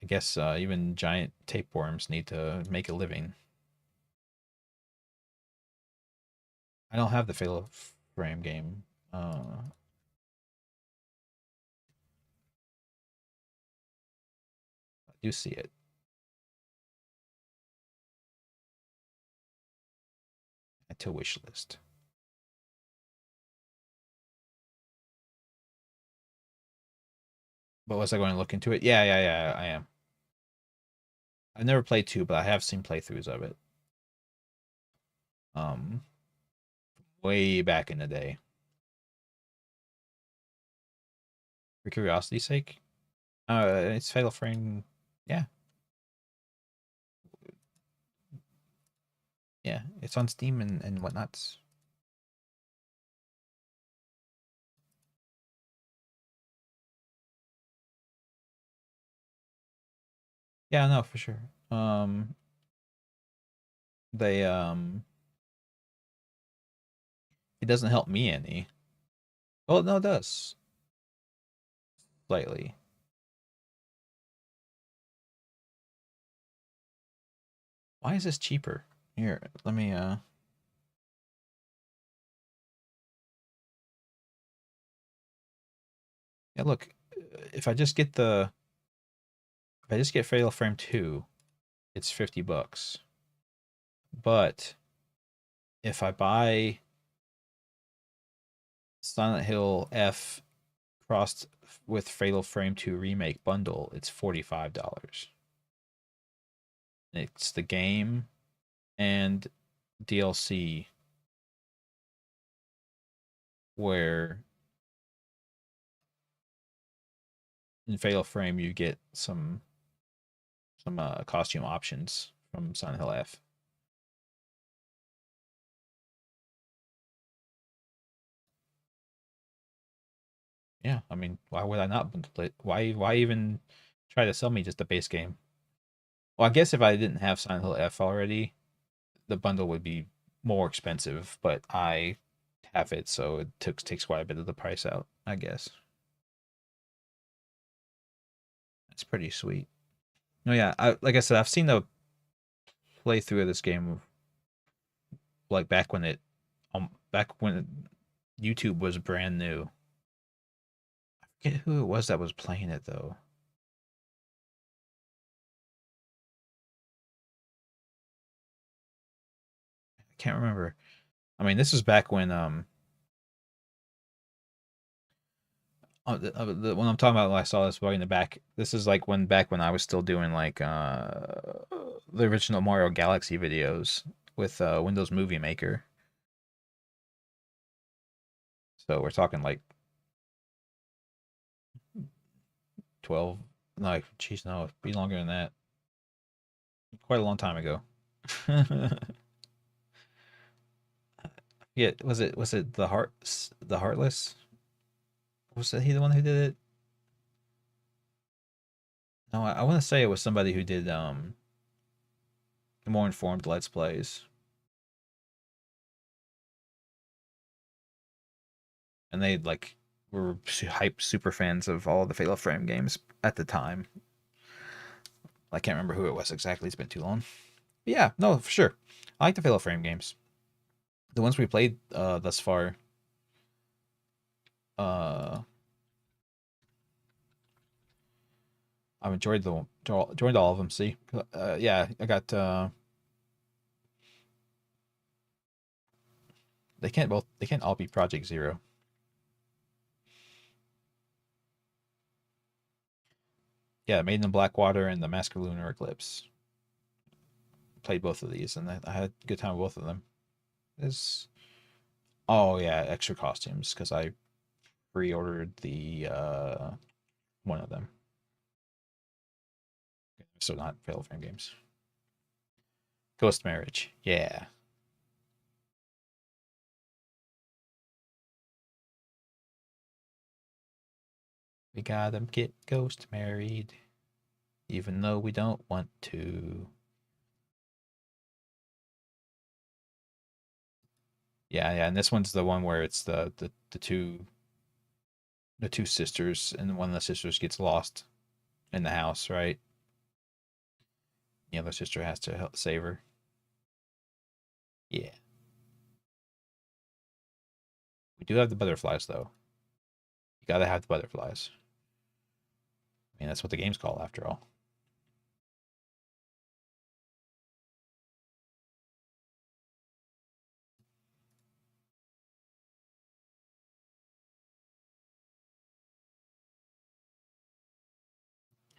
I guess even giant tapeworms need to make a living. I don't have the Fatal Frame game. I do see it. Add to wish list. But was I going to look into it? Yeah, I am. I've never played 2, but I have seen playthroughs of it. Way back in the day. For curiosity's sake. It's Fatal Frame. Yeah. Yeah, it's on Steam and whatnots. Yeah, no, for sure. They it doesn't help me any. Well, no, it does. Slightly. Why is this cheaper? Here, let me yeah, look. If I just get Fatal Frame 2, it's $50. But if I buy Silent Hill F crossed with Fatal Frame 2 Remake bundle, it's $45. It's the game and DLC, where in Fatal Frame you get some costume options from Silent Hill F. Yeah, I mean, why would I not bundle it? Why even try to sell me just the base game? Well, I guess if I didn't have Silent Hill F already, the bundle would be more expensive, but I have it, so it takes quite a bit of the price out, I guess. It's pretty sweet. No, yeah, like I said, I've seen the playthrough of this game like back when YouTube was brand new. I forget who it was that was playing it though. I can't remember. I mean, this was back when when I'm talking about when I saw this way in the back. This is like when back when I was still doing like the original Mario Galaxy videos with Windows Movie Maker. So we're talking like 12, like geez, no, it'd be longer than that. Quite a long time ago. Yeah, was it the Heartless? Was that he the one who did it? No, I want to say it was somebody who did more informed Let's Plays, and they like were hype super fans of all the Fatal Frame games at the time. I can't remember who it was exactly. It's been too long. But yeah, no, for sure. I like the Fatal Frame games. The ones we played thus far. Uh, I've enjoyed all of them. See, yeah, I got. They can't all be Project Zero. Yeah, Maiden in Blackwater and the Mask of Lunar Eclipse. Played both of these, and I had a good time with both of them. Is Oh yeah, extra costumes because I pre-ordered the one of them. So not Fatal Frame games. Ghost Marriage, yeah. We gotta get Ghost married, even though we don't want to. Yeah, yeah, and this one's the one where it's the two sisters, and one of the sisters gets lost in the house, right? The other sister has to help save her. Yeah. We do have the butterflies though. You gotta have the butterflies. I mean, that's what the game's called after all.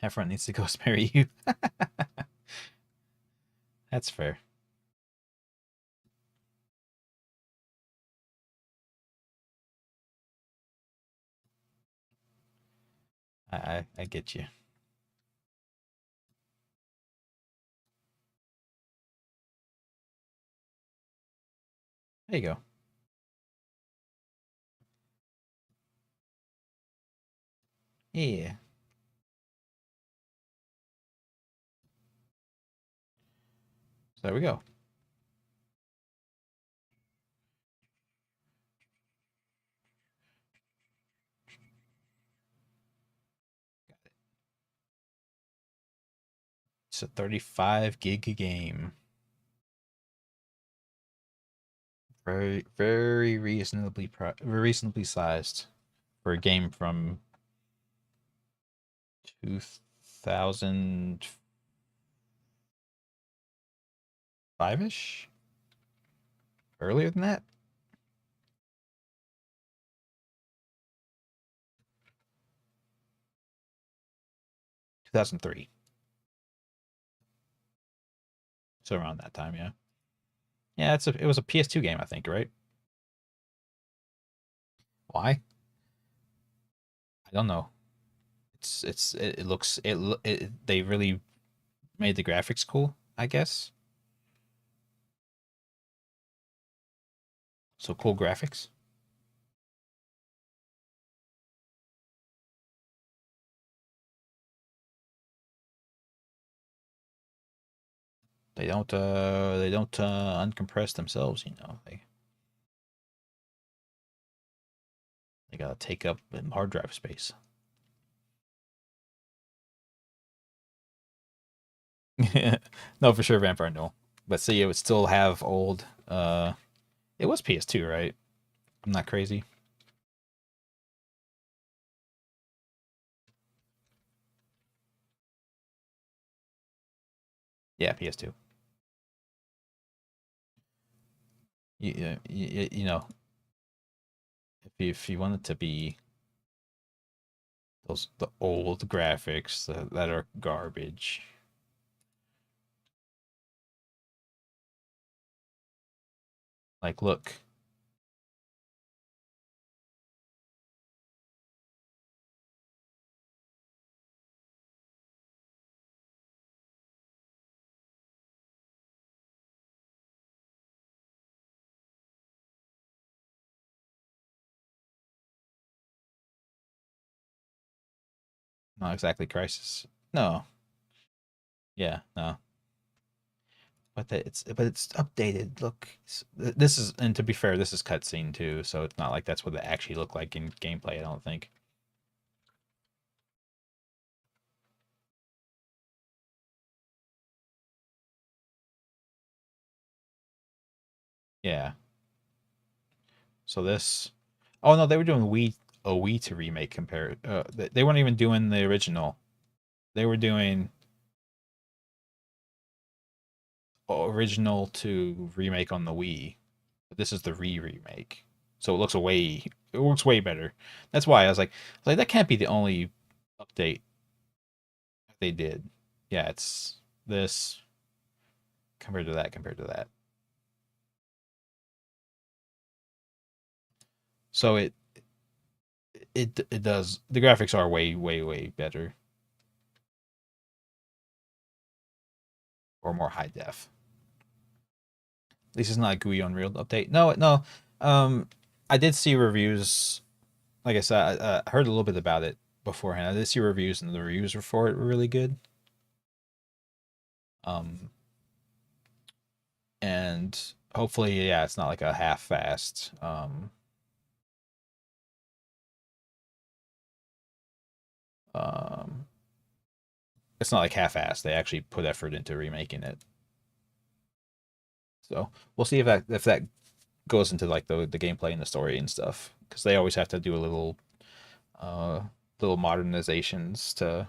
Heffron needs to go marry you. That's fair. I get you. There you go. Yeah. So there we go. It's a 35 gig game. Very reasonably sized for a game from 2005 ish. Earlier than that. 2003. So around that time, yeah. Yeah, it was a PS2 game, I think, right? Why? I don't know. It looks they really made the graphics cool, I guess. So cool graphics. They don't uncompress themselves, you know. They gotta take up hard drive space. No, for sure, Vampire no. But see, it would still have old. It was PS2, right? I'm not crazy. Yeah, PS2. You know, if you want it to be those the old graphics that are garbage. Like, look, not exactly Crisis. No, yeah, no. But it's updated. Look, this is, and to be fair, this is cutscene too, so it's not like that's what they actually look like in gameplay. I don't think. Yeah. So this. Oh no, they were doing a Wii to remake compare. They weren't even doing the original. They were doing original to remake on the Wii. But this is the remake, so it looks way better. That's why I was like that can't be the only update they did. Yeah, it's this compared to that. So it does, the graphics are way better or more high def. At least it's not a GUI Unreal update. No. Um, I did see reviews. Like I said, I heard a little bit about it beforehand. I did see reviews, and the reviews for it were really good. Um, and hopefully, yeah, it's not like a half-assed. Um, it's not like half-assed. They actually put effort into remaking it. So we'll see if that goes into like the gameplay and the story and stuff, because they always have to do a uh little modernizations to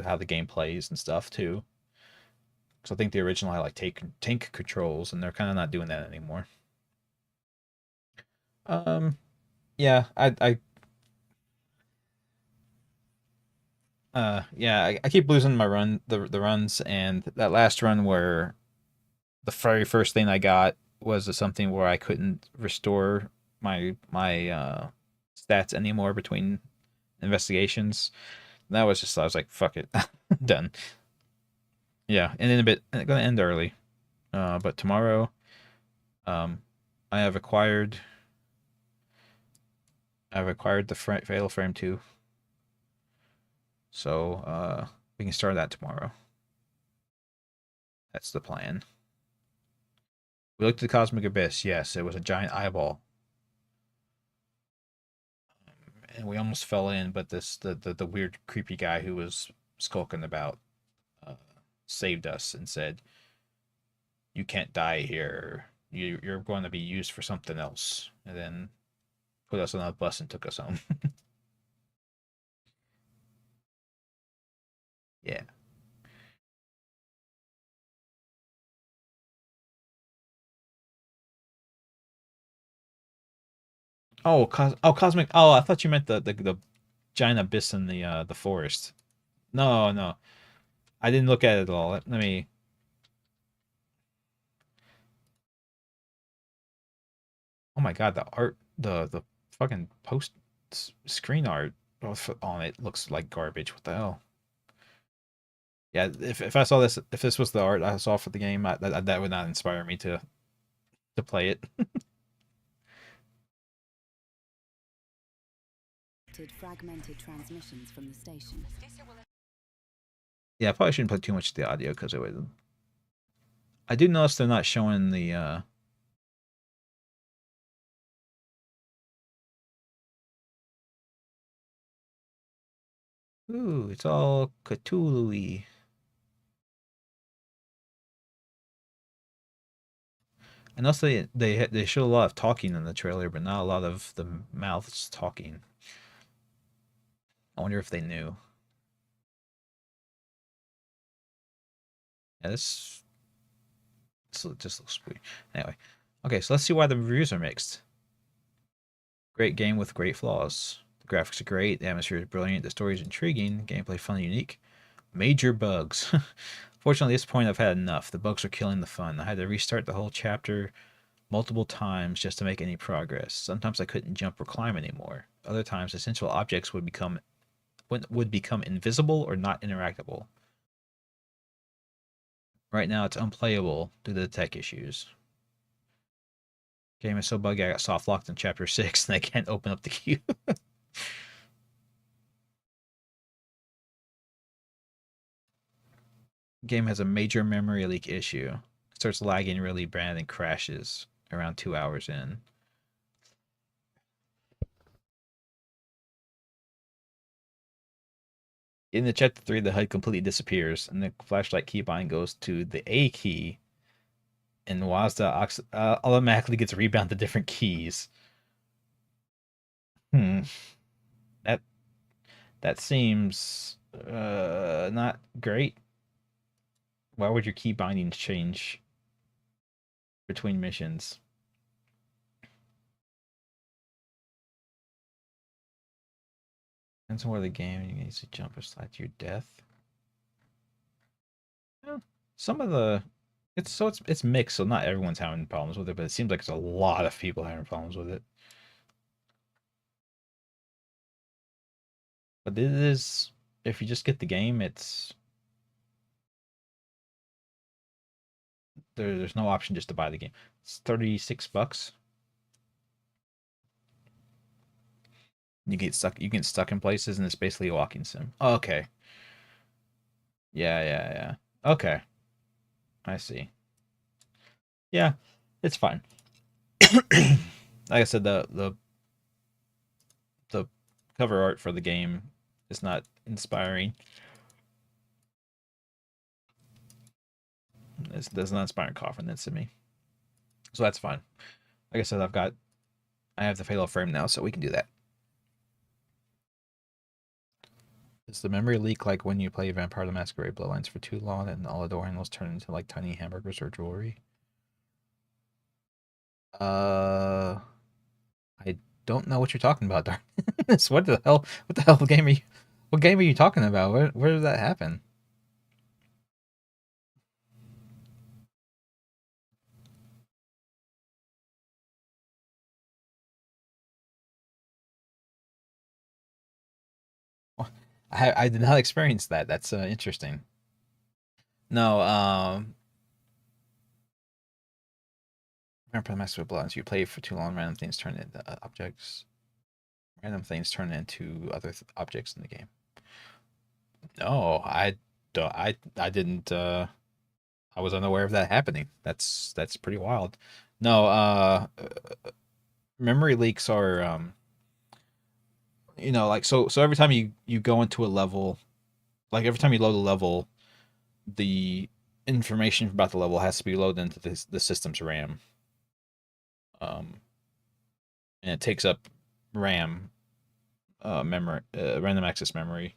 how the game plays and stuff too. Because I think the original had like tank controls, and they're kind of not doing that anymore. Um, yeah, I keep losing my the runs, and that last run where the very first thing I got was something where I couldn't restore my stats anymore between investigations. That was just, I was like, fuck it, done. Yeah, and in a bit, gonna end early. But tomorrow, um, I have acquired the Fatal Frame 2, so we can start that tomorrow. That's the plan. We looked at the cosmic abyss. Yes, it was a giant eyeball, and we almost fell in. But the weird creepy guy who was skulking about uh, saved us and said, "You can't die here. You're going to be used for something else." And then put us on a bus and took us home. Yeah. Oh, cosmic. Oh, I thought you meant the giant abyss in the forest. No, no. I didn't look at it at all. Let me. Oh my god, the art, the fucking screen art on it looks like garbage. What the hell? Yeah, if I saw this, if this was the art I saw for the game, that would not inspire me to play it. Fragmented transmissions from the station. Yeah, I probably shouldn't play too much of the audio because it would. I do notice they're not showing the. Ooh, it's all Cthulhu-y. And also they show a lot of talking in the trailer, but not a lot of the mouths talking. I wonder if they knew. Yeah, this just looks weird. Anyway, okay, so let's see why the reviews are mixed. Great game with great flaws. The graphics are great, the atmosphere is brilliant, the story is intriguing, gameplay fun and unique. Major bugs. Fortunately, at this point, I've had enough. The bugs are killing the fun. I had to restart the whole chapter multiple times just to make any progress. Sometimes I couldn't jump or climb anymore. Other times, essential objects would become invisible or not interactable. Right now, it's unplayable due to the tech issues. Game is so buggy I got soft locked in chapter 6 and I can't open up the queue. Game has a major memory leak issue. It starts lagging really bad and crashes around 2 hours in. In the chapter 3, the HUD completely disappears and the flashlight keybind goes to the A key, and WASD automatically gets rebound to different keys. Hmm. That that seems not great. Why would your key bindings change between missions? Depends on where the game you need to jump or slide to your death. Yeah, some of the it's mixed, so not everyone's having problems with it, but it seems like it's a lot of people having problems with it. But it is, if you just get the game, there's no option just to buy the game. It's $36. You get stuck in places, and it's basically a walking sim. Oh, okay. Yeah, yeah, yeah. Okay. I see. Yeah, it's fine. Like I said, the cover art for the game is not inspiring. It does not inspire confidence in me. So that's fine. Like I said, I have the Fatal Frame now, so we can do that. Is the memory leak like when you play Vampire the Masquerade Bloodlines for too long and all the door handles turn into like tiny hamburgers or jewelry? Uh, I don't know what you're talking about, Darkness. What the hell? What the hell game are you? What game are you talking about? Where did that happen? I did not experience that. That's interesting. No, Vampire the Masquerade Bloodlines. You play for too long, random things turn into objects. Random things turn into other objects in the game. No, I don't. I didn't. I was unaware of that happening. That's pretty wild. No, memory leaks are like so every time you go into a level, like every time you load a level, the information about the level has to be loaded into the system's RAM. Um, and it takes up RAM memory, random access memory,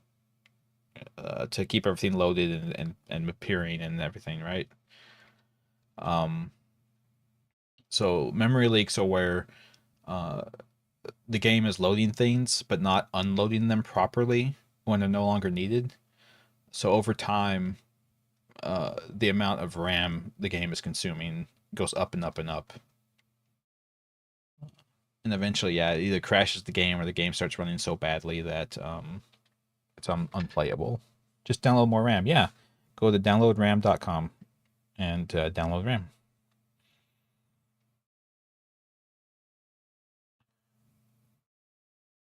to keep everything loaded and appearing and everything, right? Um, so memory leaks are where uh, the game is loading things but not unloading them properly when they're no longer needed. So over time, the amount of RAM the game is consuming goes up and up and up. And eventually, yeah, it either crashes the game or the game starts running so badly that it's unplayable. Just download more RAM. Yeah, go to downloadram.com and download RAM.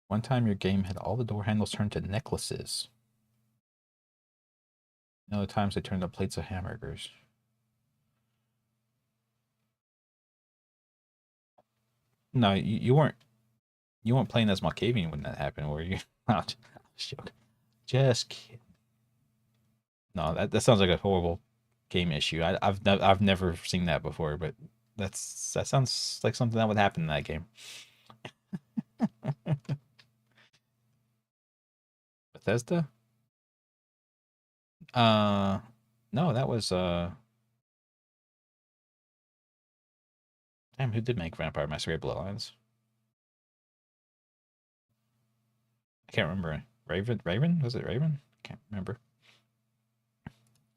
One time your game had all the door handles turned to necklaces. Other times they turned to plates of hamburgers. No, you weren't playing as Malkavian when that happened, were you? Oh, just kidding. No, that sounds like a horrible game issue. I've never seen that before, but that sounds like something that would happen in that game. Bethesda? No, that was damn, who did make Vampire Masquerade Bloodlines? I can't remember. Raven? Was it Raven? Can't remember.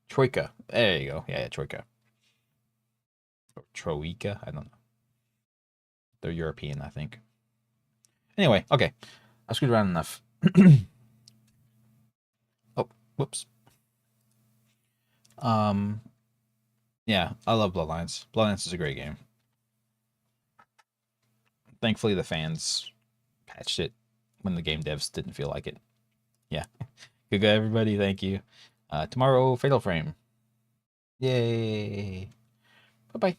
Troika. There you go. Yeah, Troika. Or Troika. I don't know. They're European, I think. Anyway, okay. I screwed around enough. Oh, whoops. Yeah, I love Bloodlines. Bloodlines is a great game. Thankfully, the fans patched it when the game devs didn't feel like it. Yeah. Good, everybody. Thank you. Tomorrow, Fatal Frame. Yay. Bye-bye.